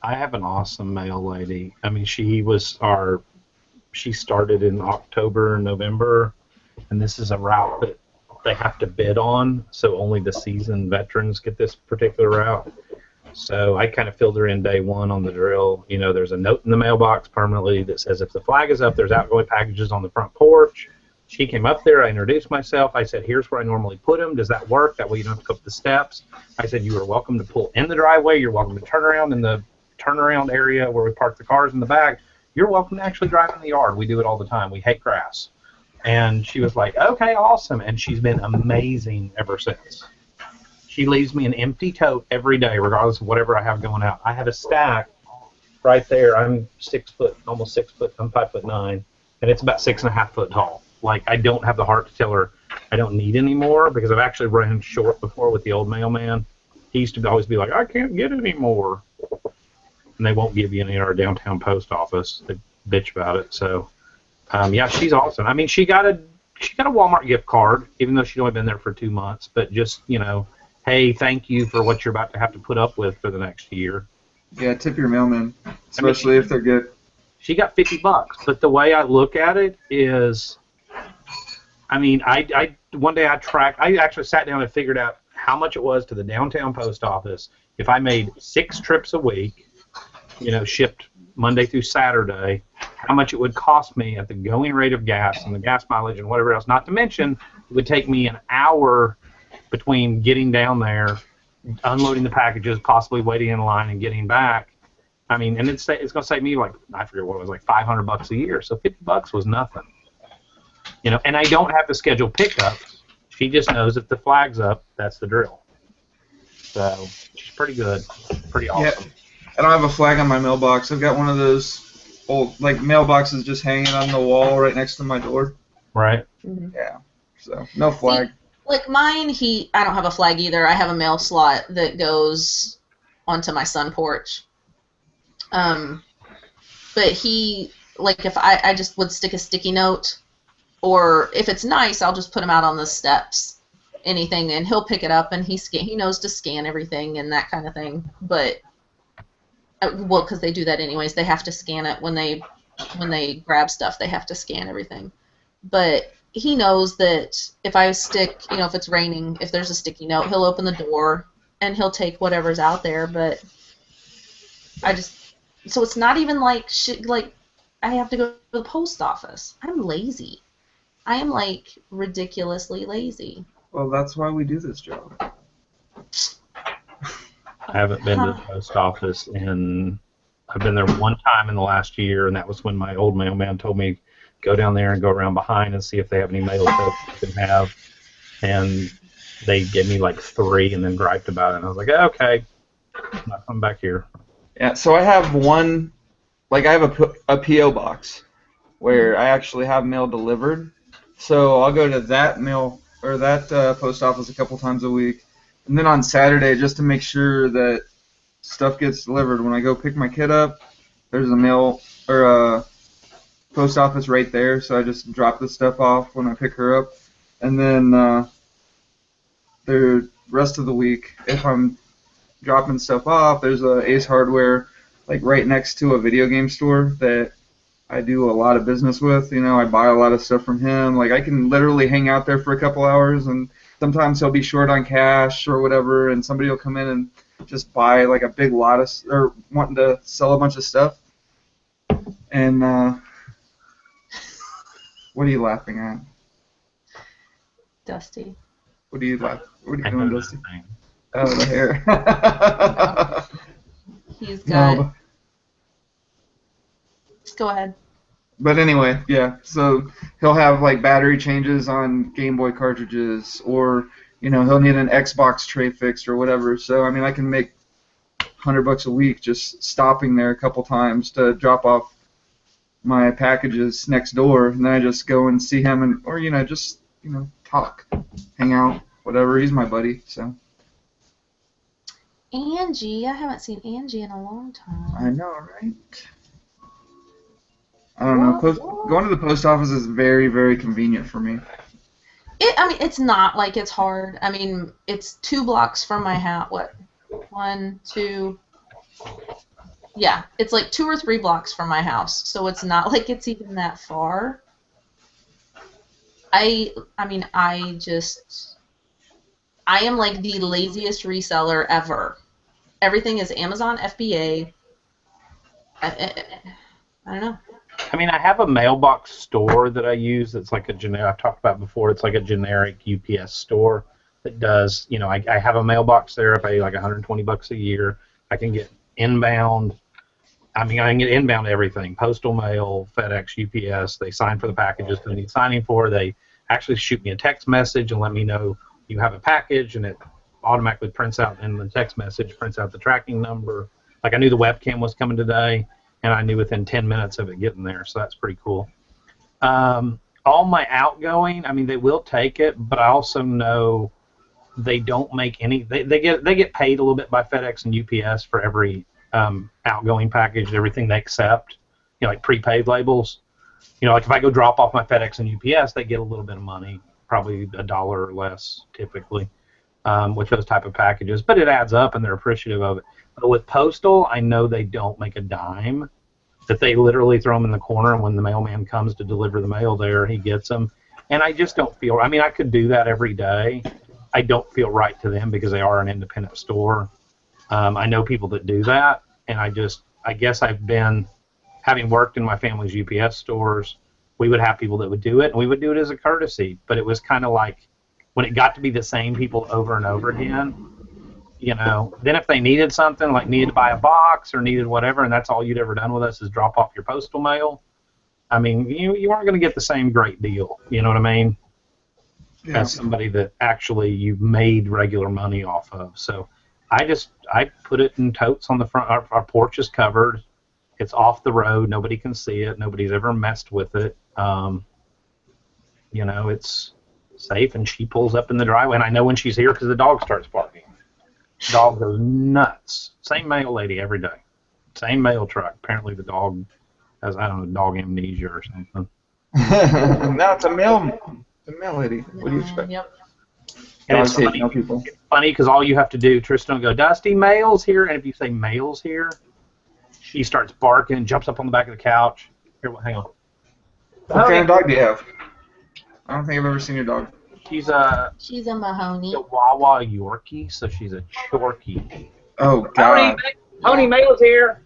I have an awesome mail lady. I mean, she started in October, November, and this is a route that they have to bid on, so only the seasoned veterans get this particular route. So I kind of filled her in day 1 on the drill. You know, there's a note in the mailbox permanently that says if the flag is up, there's outgoing packages on the front porch. She came up there. I introduced myself. I said, here's where I normally put them. Does that work? That way you don't have to go up the steps. I said, you are welcome to pull in the driveway. You're welcome to turn around in the turnaround area where we park the cars in the back. You're welcome to actually drive in the yard. We do it all the time. We hate grass. And she was like, okay, awesome. And she's been amazing ever since. She leaves me an empty tote every day, regardless of whatever I have going out. I have a stack right there. I'm 6 foot, almost 6 foot. I'm 5'9", and it's about 6.5 foot tall. Like, I don't have the heart to tell her I don't need any more, because I've actually run short before with the old mailman. He used to always be like, I can't get any more. And they won't give you any at our downtown post office. They bitch about it. So, yeah, she's awesome. I mean, she got a Walmart gift card, even though she'd only been there for 2 months. But just, you know, hey, thank you for what you're about to have to put up with for the next year. Yeah, tip your mailman, especially if they're good. She got $50, but the way I look at it is, I mean, one day I actually sat down and figured out how much it was to the downtown post office if I made 6 trips a week, you know, shipped Monday through Saturday, how much it would cost me at the going rate of gas and the gas mileage and whatever else. Not to mention, it would take me an hour between getting down there, unloading the packages, possibly waiting in line and getting back. I mean, and it's going to save me like, I forget what it was, like $500 a year. So $50 was nothing, you know. And I don't have to schedule pickups. She just knows if the flag's up, that's the drill. So it's pretty good, pretty awesome. Yeah. I don't have a flag on my mailbox. I've got one of those old like mailboxes just hanging on the wall right next to my door. Right. Mm-hmm. Yeah. So no flag. See, like mine, I don't have a flag either. I have a mail slot that goes onto my sun porch. But he, like, if I just would stick a sticky note, or if it's nice, I'll just put him out on the steps, anything, and he'll pick it up, and he knows to scan everything and that kind of thing. But well, because they do that anyways, they have to scan it when they grab stuff. They have to scan everything. But he knows that if I stick, you know, if it's raining, if there's a sticky note, he'll open the door and he'll take whatever's out there. But so it's not even like like I have to go to the post office. I'm lazy. I am like ridiculously lazy. Well, that's why we do this job. I haven't been to the post office I've been there one time in the last year, and that was when my old mailman told me go down there and go around behind and see if they have any mail that you can have. And they gave me like 3 and then griped about it. And I was like, okay, I'm not coming back here. Yeah, so I have one, like I have a P.O. box where I actually have mail delivered. So I'll go to that mail or that post office a couple times a week. And then on Saturday, just to make sure that stuff gets delivered, when I go pick my kid up, there's a mail or a post office right there. So I just drop the stuff off when I pick her up. And then the rest of the week, if I'm dropping stuff off, there's a Ace Hardware like right next to a video game store that I do a lot of business with. You know, I buy a lot of stuff from him. Like I can literally hang out there for a couple hours, and sometimes he'll be short on cash or whatever, and somebody will come in and just buy like a big lot of or wanting to sell a bunch of stuff. And what are you laughing at? Dusty. What are you doing, Dusty? Thing. Oh, the hair. He's got. No. Go ahead. But anyway, yeah. So he'll have like battery changes on Game Boy cartridges, or you know he'll need an Xbox tray fixed or whatever. So I mean, I can make $100 a week just stopping there a couple times to drop off my packages next door, and then I just go and see him, and or just talk, hang out, whatever. He's my buddy, so. Angie, I haven't seen Angie in a long time. I know, right? I don't know. Going to the post office is very, very convenient for me. I mean, it's not like it's hard. I mean, it's 2 blocks from my house. What? 1, 2. Yeah, it's like 2 or 3 blocks from my house, so it's not like it's even that far. I am like the laziest reseller ever. Everything is Amazon, FBA. I don't know. I mean, I have a mailbox store that I use that's like a generic, I've talked about before, it's like a generic UPS store that does, I have a mailbox there. I pay like $120 a year. I can get inbound. I can get inbound everything, postal mail, FedEx, UPS. They sign for the packages that I need signing for. They actually shoot me a text message and let me know you have a package, and it automatically prints out in the text message, prints out the tracking number. Like I knew the webcam was coming today, and I knew within 10 minutes of it getting there, so that's pretty cool. All my outgoing, they will take it, but I also know they don't make any. They get paid a little bit by FedEx and UPS for every outgoing package, everything they accept. Like prepaid labels. Like if I go drop off my FedEx and UPS, they get a little bit of money, probably $1 or less typically, with those type of packages. But it adds up, and they're appreciative of it. But with postal, I know they don't make a dime. That they literally throw them in the corner, and when the mailman comes to deliver the mail there, he gets them. And I just don't feel. I could do that every day. I don't feel right to them because they are an independent store. I know people that do that, and I guess I've been, having worked in my family's UPS stores, we would have people that would do it, and we would do it as a courtesy. But it was kind of like when it got to be the same people over and over again, you know, then if they needed something, like needed to buy a box or needed whatever, and that's all you'd ever done with us is drop off your postal mail, I mean, you aren't going to get the same great deal, you know what I mean, as somebody that actually you've made regular money off of. So I put it in totes on the front. Our porch is covered. It's off the road. Nobody can see it. Nobody's ever messed with it. You know, it's safe, and she pulls up in the driveway, and I know when she's here because the dog starts barking. The dog goes nuts. Same mail lady every day. Same mail truck. Apparently the dog has, I don't know, dog amnesia or something. No, it's a mail lady. What do you expect? Yep. And it's funny because all you have to do, Tristan will go, Dusty, mail's here. And if you say mail's here, she starts barking, jumps up on the back of the couch. Here, hang on. What kind of dog do you have? I don't think I've ever seen your dog. She's a Mahoney. Chihuahua Yorkie, so she's a Chorkie. Oh, God. Tony, mail's here.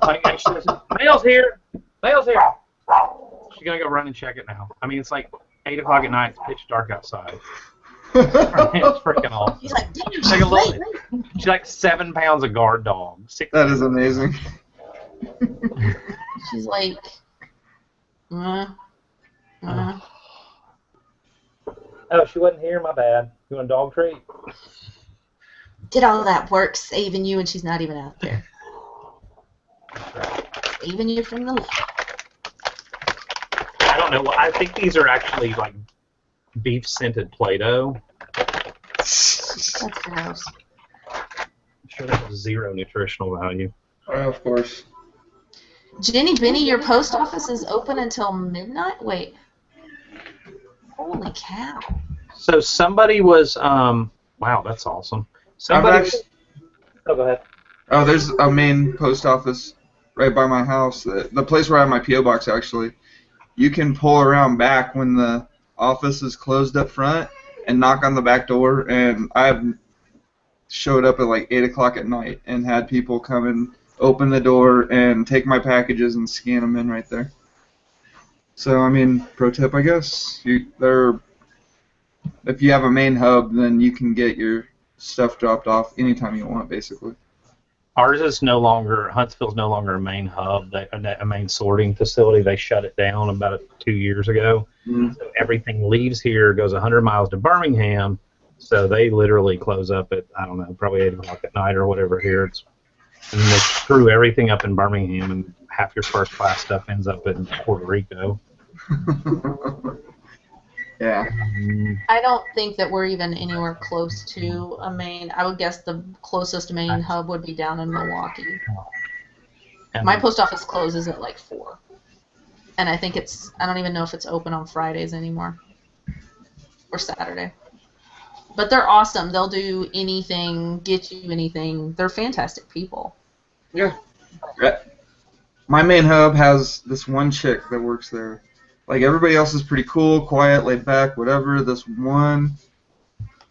Like, she says, mail's here. Mail's here. She's going to go run and check it now. I mean, it's like 8 o'clock at night. It's pitch dark outside. It's freaking awesome. She's like, damn, she's like 7 pounds of guard dog. That is amazing. She's like, Oh, she wasn't here? My bad. You want a dog treat? Did all that work saving you, and she's not even out there. Saving you from the lab. I don't know. I think these are actually like beef-scented Play-Doh. That's gross. I'm sure that has 0 nutritional value. Oh, of course. Jenny Benny, your post office is open until midnight? Wait. Holy cow. So somebody was, wow, that's awesome. Somebody. Oh, go ahead. Oh, there's a main post office right by my house. The place where I have my P.O. box, actually. You can pull around back when the office is closed up front and knock on the back door. And I've showed up at like 8 o'clock at night and had people come and open the door and take my packages and scan them in right there. So, I mean, pro tip, I guess. If you have a main hub, then you can get your stuff dropped off anytime you want, basically. Ours is no longer, Huntsville's no longer a main hub, a main sorting facility. They shut it down about 2 years ago. Mm-hmm. So everything leaves here, goes 100 miles to Birmingham. So they literally close up at, I don't know, probably 8 o'clock at night or whatever here. And they screw everything up in Birmingham, and half your first-class stuff ends up in Puerto Rico. Yeah. I don't think that we're even anywhere close to a main. I would guess the closest main hub would be down in Milwaukee. And my post office closes at like 4. And I think I don't even know if it's open on Fridays anymore. Or Saturday. But they're awesome. They'll do anything, get you anything. They're fantastic people. Yeah. My main hub has this one chick that works there. Like, everybody else is pretty cool, quiet, laid back, whatever. This one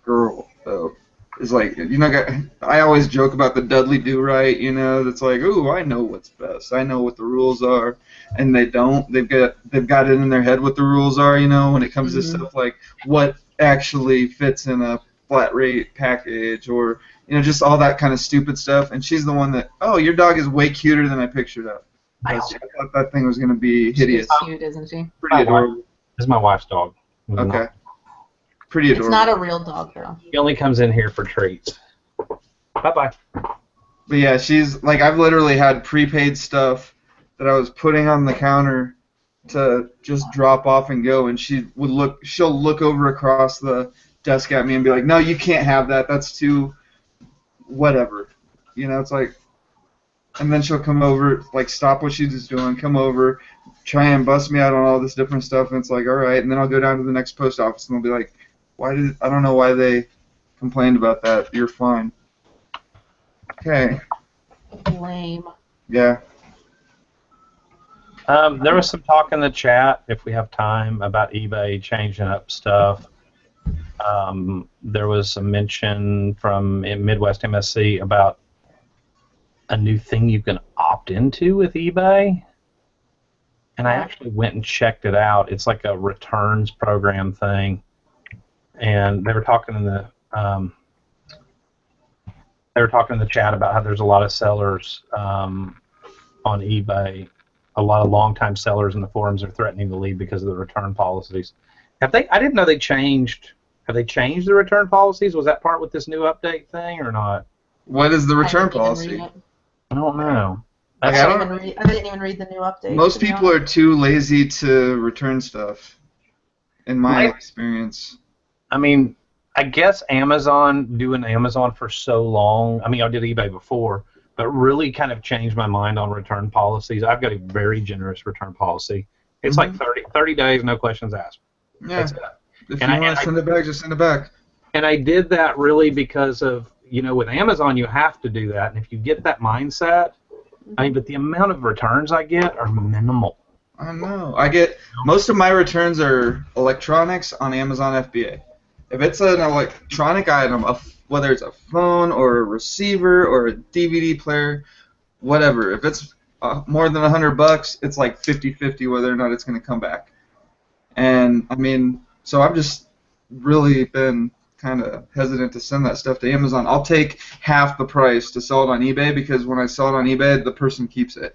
girl, though, is like, you know, I always joke about the Dudley Do-Right, you know, that's like, ooh, I know what's best. I know what the rules are. And they don't. They've got it in their head what the rules are, you know, when it comes to stuff like what actually fits in a flat rate package, or, you know, just all that kind of stupid stuff. And she's the one that, oh, your dog is way cuter than I pictured up. I thought that thing was going to be hideous. She's cute, isn't she? Pretty adorable. This is my wife's dog. Okay. Pretty adorable. It's not a real dog, though. He only comes in here for treats. Bye-bye. But yeah, she's, like, I've literally had prepaid stuff that I was putting on the counter to just drop off and go, and she'll look over across the desk at me and be like, no, you can't have that. That's too whatever. You know, it's like, and then she'll come over, like, stop what she's doing, come over, try and bust me out on all this different stuff, and it's like, all right, and then I'll go down to the next post office, and they'll be like, I don't know why they complained about that. You're fine. Okay. Lame. Yeah. There was some talk in the chat, if we have time, about eBay changing up stuff. There was a mention from Midwest MSC about a new thing you can opt into with eBay. and I actually went and checked it out. It's like a returns program thing, and they were talking in the chat about how there's a lot of sellers on eBay. A lot of longtime sellers in the forums are threatening to leave because of the return policies. Have they? I didn't know they changed. Have they changed the return policies? Was that part with this new update thing or not? What is the return policy? I don't know. I didn't even read the new update. Most people are too lazy to return stuff, in my experience. I mean, I guess doing Amazon for so long, I mean, I did eBay before, but really kind of changed my mind on return policies. I've got a very generous return policy. It's like 30 days, no questions asked. Yeah. If you want to send it back, just send it back. And I did that really because of, with Amazon, you have to do that. And if you get that mindset, I mean, but the amount of returns I get are minimal. I know. Most of my returns are electronics on Amazon FBA. If it's an electronic item, whether it's a phone or a receiver or a DVD player, whatever, if it's more than $100, it's like 50-50 whether or not it's going to come back. And, I mean, so I've just really been kind of hesitant to send that stuff to Amazon. I'll take half the price to sell it on eBay because when I sell it on eBay, the person keeps it.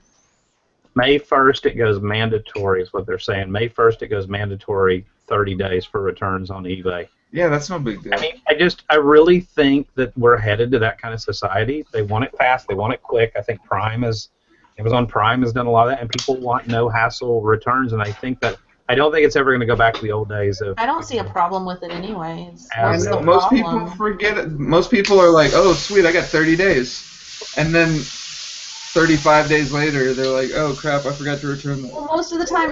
May 1st, it goes mandatory is what they're saying. May 1st, it goes mandatory 30 days for returns on eBay. Yeah, that's no big deal. I mean, I really think that we're headed to that kind of society. They want it fast. They want it quick. I think Amazon Prime has done a lot of that, and people want no-hassle returns, and I don't think it's ever going to go back to the old days of... I don't see a problem with it anyways. Most people forget it. Most people are like, oh, sweet, I got 30 days. And then 35 days later, they're like, oh, crap, I forgot to return that. Well, most of the time,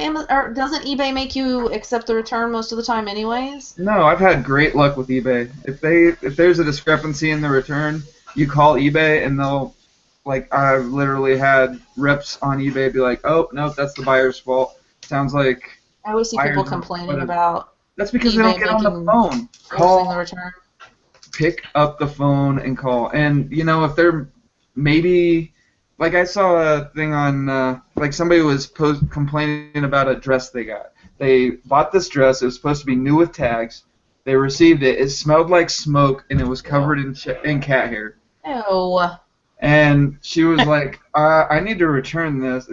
doesn't eBay make you accept the return most of the time anyways? No, I've had great luck with eBay. If there's a discrepancy in the return, you call eBay and they'll... Like, I've literally had reps on eBay be like, oh, no, that's the buyer's fault. Sounds like... I always see people complaining about... That's because they don't get on the phone. Call the return. Pick up the phone and call. And, if they're maybe... Like, I saw a thing on... like, somebody was complaining about a dress they got. They bought this dress. It was supposed to be new with tags. They received it. It smelled like smoke, and it was covered in cat hair. Ew. And she was like, I need to return this.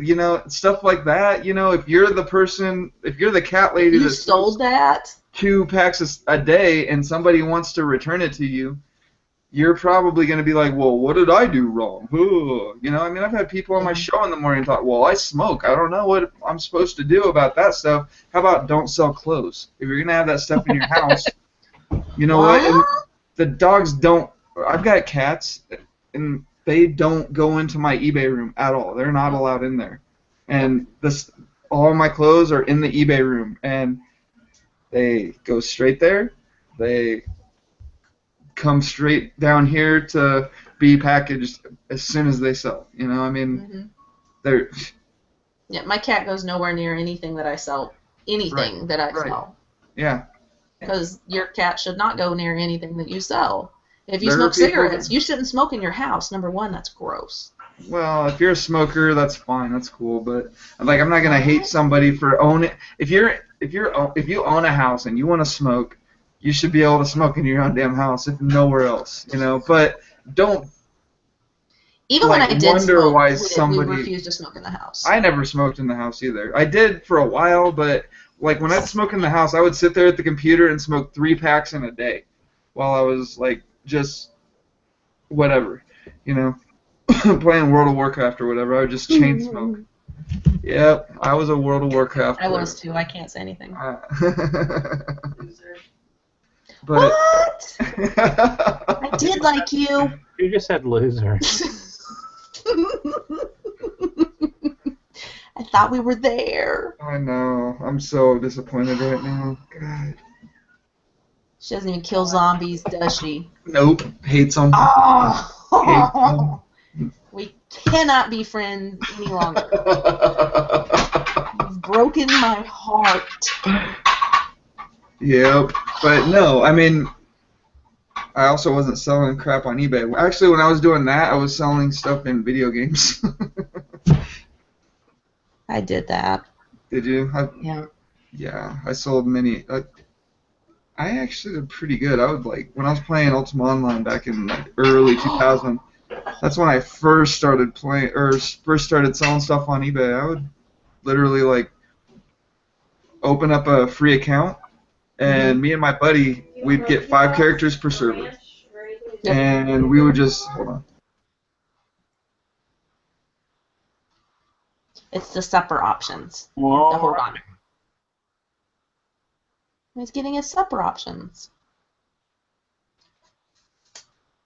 Stuff like that. If you're the cat lady that sold that 2 packs a day and somebody wants to return it to you, you're probably going to be like, well, what did I do wrong? I mean, I've had people on my show in the morning talk, well, I smoke. I don't know what I'm supposed to do about that stuff. How about don't sell clothes? If you're going to have that stuff in your house, you know what? And the dogs don't. I've got cats, and they don't go into my eBay room at all. They're not allowed in there. And all my clothes are in the eBay room, and they go straight there. They come straight down here to be packaged as soon as they sell. I mean, they're... Yeah, my cat goes nowhere near anything that I sell. That I sell. Yeah. Because your cat should not go near anything that you sell. If you smoke cigarettes, you shouldn't smoke in your house. Number one, that's gross. Well, if you're a smoker, that's fine. That's cool. But I'm not gonna hate somebody for owning. If you own a house and you want to smoke, you should be able to smoke in your own damn house, if nowhere else. But don't. Even when I did wonder smoke, why we refused to smoke in the house. I never smoked in the house either. I did for a while, but when I'd smoke in the house, I would sit there at the computer and smoke 3 packs in a day, while I was just whatever, playing World of Warcraft or whatever. I would just chain smoke. Yep, I was a World of Warcraft player. I was too. I can't say anything. But what? I did like you. You just said loser. I thought we were there. I know. I'm so disappointed right now. God. She doesn't even kill zombies, does she? Nope. Hates them. Oh! We cannot be friends any longer. You've broken my heart. Yep. But no, I mean, I also wasn't selling crap on eBay. Actually, when I was doing that, I was selling stuff in video games. I did that. Did you? Yeah. Yeah, I sold many. I actually did pretty good. I would when I was playing Ultima Online back in early 2000. That's when I first started playing or first started selling stuff on eBay. I would literally open up a free account, and me and my buddy, we'd get 5 characters per server, and we would just hold on. It's the supper options. Hold on. He's getting his supper options.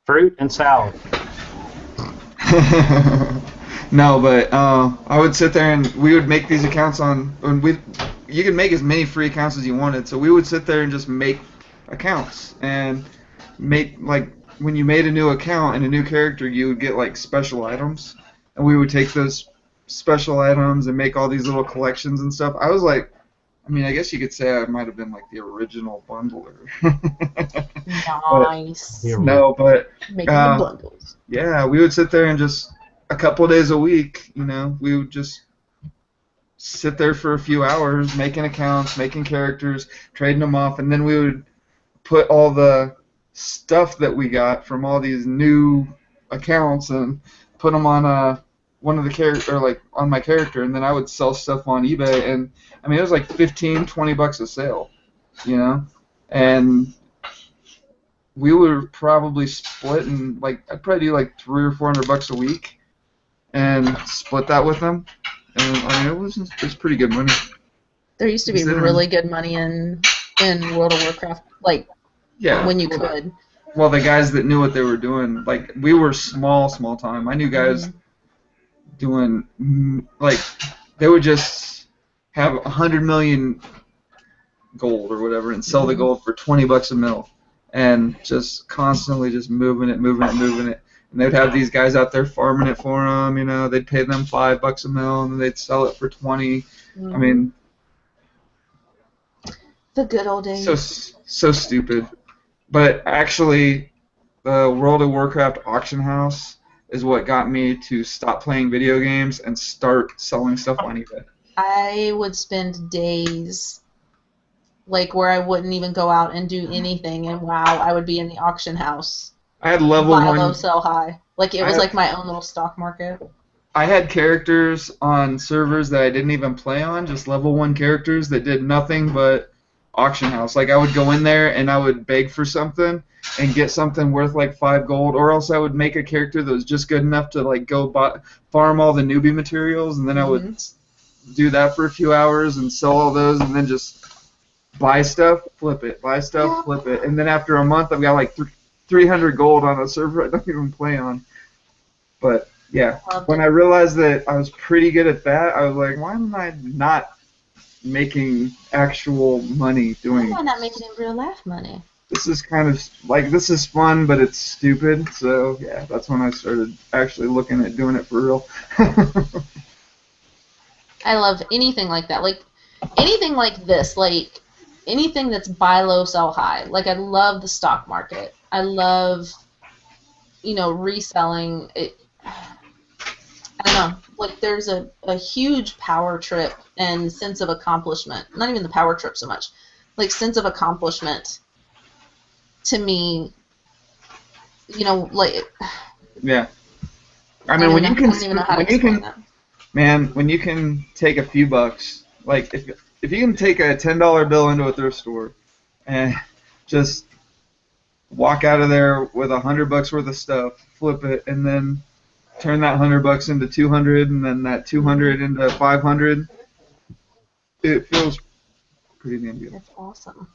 Fruit and salad. No, but I would sit there and we would make these accounts you could make as many free accounts as you wanted. So we would sit there and just make accounts and make when you made a new account and a new character, you would get special items, and we would take those special items and make all these little collections and stuff. I was I guess you could say I might have been the original bundler. Nice. No, but making the bundles. Yeah, we would sit there and just a couple days a week, we would just sit there for a few hours making accounts, making characters, trading them off, and then we would put all the stuff that we got from all these new accounts and put them on one of the character on my character, and then I would sell stuff on eBay, and it was $15-$20 a sale, and we were probably splitting I'd probably do $300 or $400 a week, and split that with them, and it was pretty good money. There used to be really good money in World of Warcraft, when you could. Well, the guys that knew what they were doing, we were small time. I knew guys doing they would just have 100 million gold or whatever and sell the gold for $20 a mil, and just constantly just moving it, and they'd have these guys out there farming it for them. They'd pay them $5 a mil, and then they'd sell it for 20. The good old days. So stupid. But actually, the World of Warcraft auction house is what got me to stop playing video games and start selling stuff on eBay. I would spend days where I wouldn't even go out and do anything, and I would be in the auction house. I had level buy 1. Low, sell high. It was my own little stock market. I had characters on servers that I didn't even play on, just level 1 characters that did nothing but auction house. I would go in there and I would beg for something and get something worth 5 gold, or else I would make a character that was just good enough to go farm all the newbie materials, and then I would do that for a few hours and sell all those, and then just buy stuff, flip it, flip it, and then after a month I've got 300 gold on a server I don't even play on. But yeah, when I realized that I was pretty good at that, I was like, why am I not making actual money doing? Why am I not making real life money? This is kind of this is fun, but it's stupid. So yeah, that's when I started actually looking at doing it for real. I love anything like that. Anything like this. Anything that's buy low, sell high. I love the stock market. I love, reselling. I don't know. There's a huge power trip and sense of accomplishment. Not even the power trip so much. Sense of accomplishment to me. Yeah. When you can take a few bucks, if you can take a $10 bill into a thrift store and just walk out of there with $100 worth of stuff, flip it, and then turn that $100 into 200, and then that 200 into 500, it feels pretty damn good. That's awesome.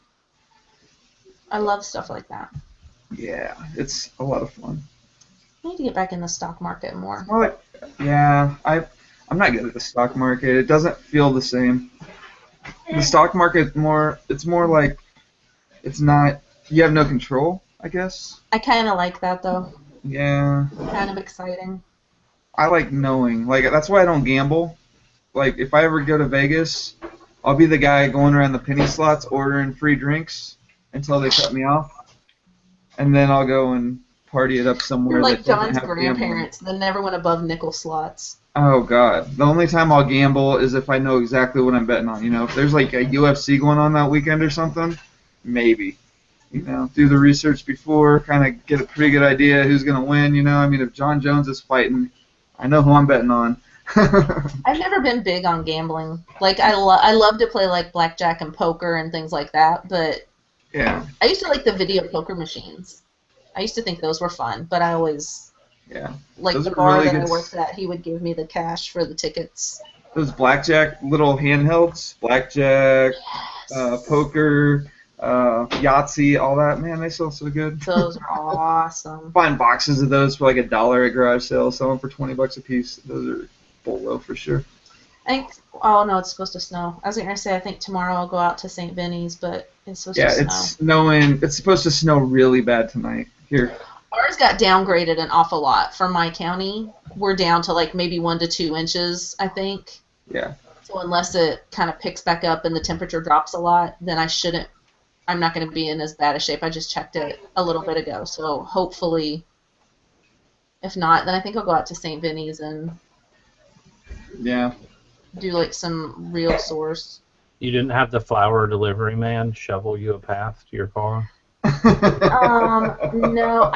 I love stuff like that. Yeah, it's a lot of fun. I need to get back in the stock market more. I'm not good at the stock market. It doesn't feel the same. The stock market it's more it's not, you have no control, I guess. I kind of like that though. Yeah. Kind of exciting. I like knowing. That's why I don't gamble. If I ever go to Vegas, I'll be the guy going around the penny slots ordering free drinks until they cut me off, and then I'll go and party it up somewhere. You're like John's grandparents that never went above nickel slots. Oh God, the only time I'll gamble is if I know exactly what I'm betting on. You know, if there's like a UFC going on that weekend or something, maybe. You know, do the research before, kind of get a pretty good idea who's gonna win. You know, I mean, if John Jones is fighting, I know who I'm betting on. I've never been big on gambling. Like I love to play like blackjack and poker and things like that, but yeah, I used to like the video poker machines. I used to think those were fun, but I always like those the bar really that good. I worked at. He would give me the cash for the tickets. Those blackjack little handhelds, blackjack, Yes. poker, Yahtzee, all that. Man, they sell so good. Those are awesome. Find boxes of those for like $1 at garage sales. Sell them for $20 a piece. Those are low for sure. I think. Oh no, it's supposed to snow. I was gonna say I think tomorrow I'll go out to St. Vinny's, but it's supposed to snow. Yeah, it's snowing. It's supposed to snow really bad tonight here. Ours got downgraded an awful lot from my county. We're down to like maybe 1 to 2 inches, I think. Yeah. So unless it kind of picks back up and the temperature drops a lot, then I'm not going to be in as bad a shape. I just checked it a little bit ago. So hopefully, if not, then I think I'll go out to St. Vinny's and do like some real source. You didn't have the flower delivery man shovel you a path to your car? No,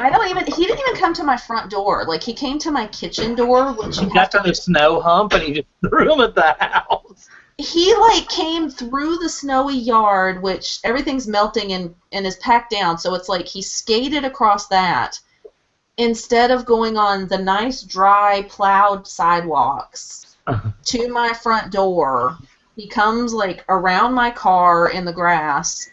he didn't even come to my front door. Like, he came to my kitchen door, which he got to the snow hump and he just threw him at the house. He, like, came through the snowy yard, which everything's melting and is packed down, so it's like he skated across that instead of going on the nice, dry, plowed sidewalks to my front door. He comes, like, around my car in the grass,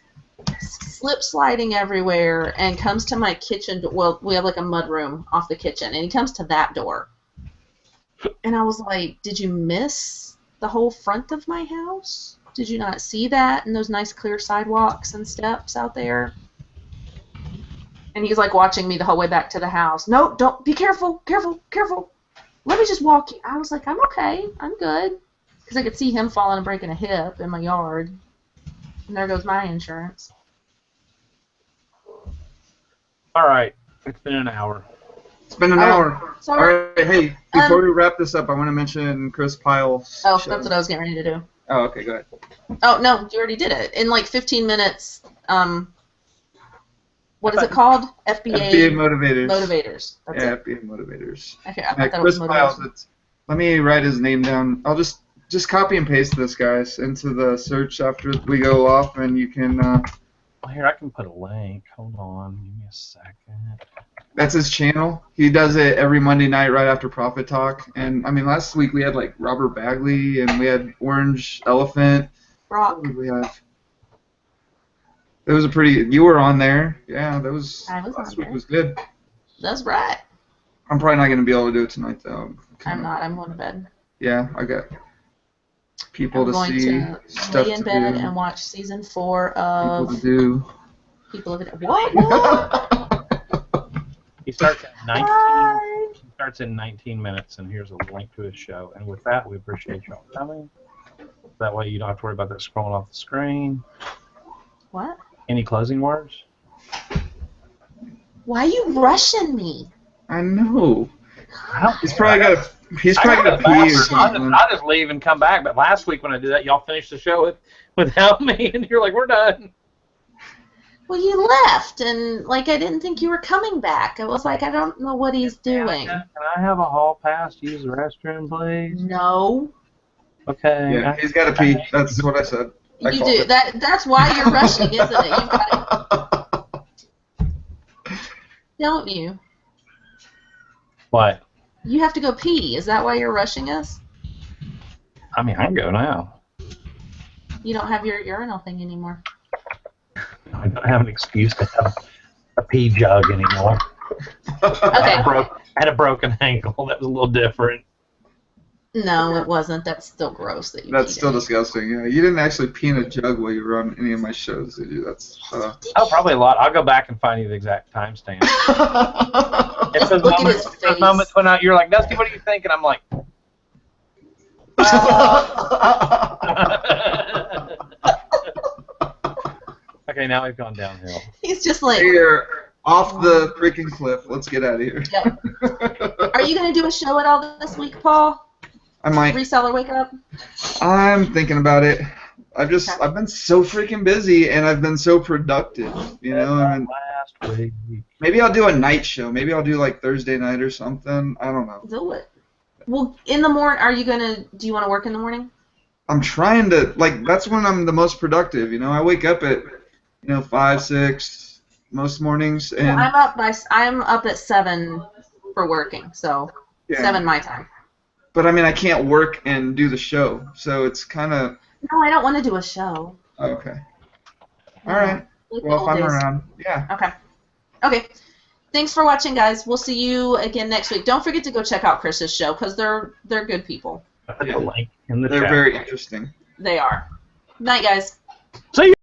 slip sliding everywhere, and comes to my kitchen. Well, we have like a mud room off the kitchen, and he comes to that door. And I was like, did you miss the whole front of my house? Did you not see that and those nice clear sidewalks and steps out there? And he's like watching me the whole way back to the house. No, don't, be careful, careful. Let me just walk you. I was like, I'm okay, I'm good. Because I could see him falling and breaking a hip in my yard. And there goes my insurance. All right. It's been an hour. It's been an hour. Sorry. All right. Hey, before we wrap this up, I want to mention Chris Pyle's Oh, show. that's what I was getting ready to do. Oh, okay, go ahead. Oh, no, you already did it. In like 15 minutes, what is it called? FBA? FBA Motivators. Motivators. That's it. FBA Motivators. Okay, I thought that Chris was Pyles. Let me write his name down. I'll just copy and paste this, guys, into the search after we go off, and you can... Here, I can put a link. Hold on. Give me a second. That's his channel. He does it every Monday night right after Profit Talk. And, I mean, last week we had, like, Robert Bagley, and we had Orange Elephant. Brock. What did we have? It was a pretty... You were on there. Yeah, that was... Last week was good. That's right. I'm probably not going to be able to do it tonight, though. I'm not. I'm going to bed. Yeah, I got people to see, stuff to do. Lay in bed and watch season 4 of... People to do. People of it. What? He starts at 19. He starts in 19 minutes, and here's a link to his show. And with that, we appreciate y'all coming. That way, you don't have to worry about that scrolling off the screen. What? Any closing words? Why are you rushing me? I know. He's probably got to pee or something. I'll just leave and come back. But last week when I did that, y'all finished the show without me, and you're like, we're done. Well, you left, and, like, I didn't think you were coming back. I was like, I don't know what he's doing. Can I have a hall pass to use the restroom, please? No. Okay. Yeah, he's got to pee. That's what I said. You do. That's why you're rushing, isn't it? You've got to... Don't you? What? You have to go pee. Is that why you're rushing us? I mean, I can go now. You don't have your urinal thing anymore. I don't have an excuse to have a pee jug anymore. Okay. I had a broken ankle. That was a little different. No, it wasn't. That's still gross. That's still disgusting. Yeah, you didn't actually pee in a jug while you were on any of my shows, did you? That's. Oh, probably a lot. I'll go back and find you the exact timestamp. It's those moments when you're like, Dusty, what do you think? And I'm like. Okay, now we've gone downhill. He's just like... Here, off the freaking cliff. Let's get out of here. Yep. Are you going to do a show at all this week, Paul? I might. Reseller wake up? I'm thinking about it. I've been so freaking busy and I've been so productive, you know. Last week. Maybe I'll do a night show. Maybe I'll do like Thursday night or something. I don't know. Do it. Well, in the morning, do you want to work in the morning? I'm trying to, like, that's when I'm the most productive, you know. I wake up at, 5, 6 most mornings, and well, I'm up at 7 for working, so 7 my time. But I mean, I can't work and do the show, so it's kind of. No, I don't want to do a show. Okay. All right. Well, if I'm around, yeah. Okay. Okay. Thanks for watching, guys. We'll see you again next week. Don't forget to go check out Chris's show because they're good people. Put the link in the They're chat. very interesting. They are. Night, guys. See you.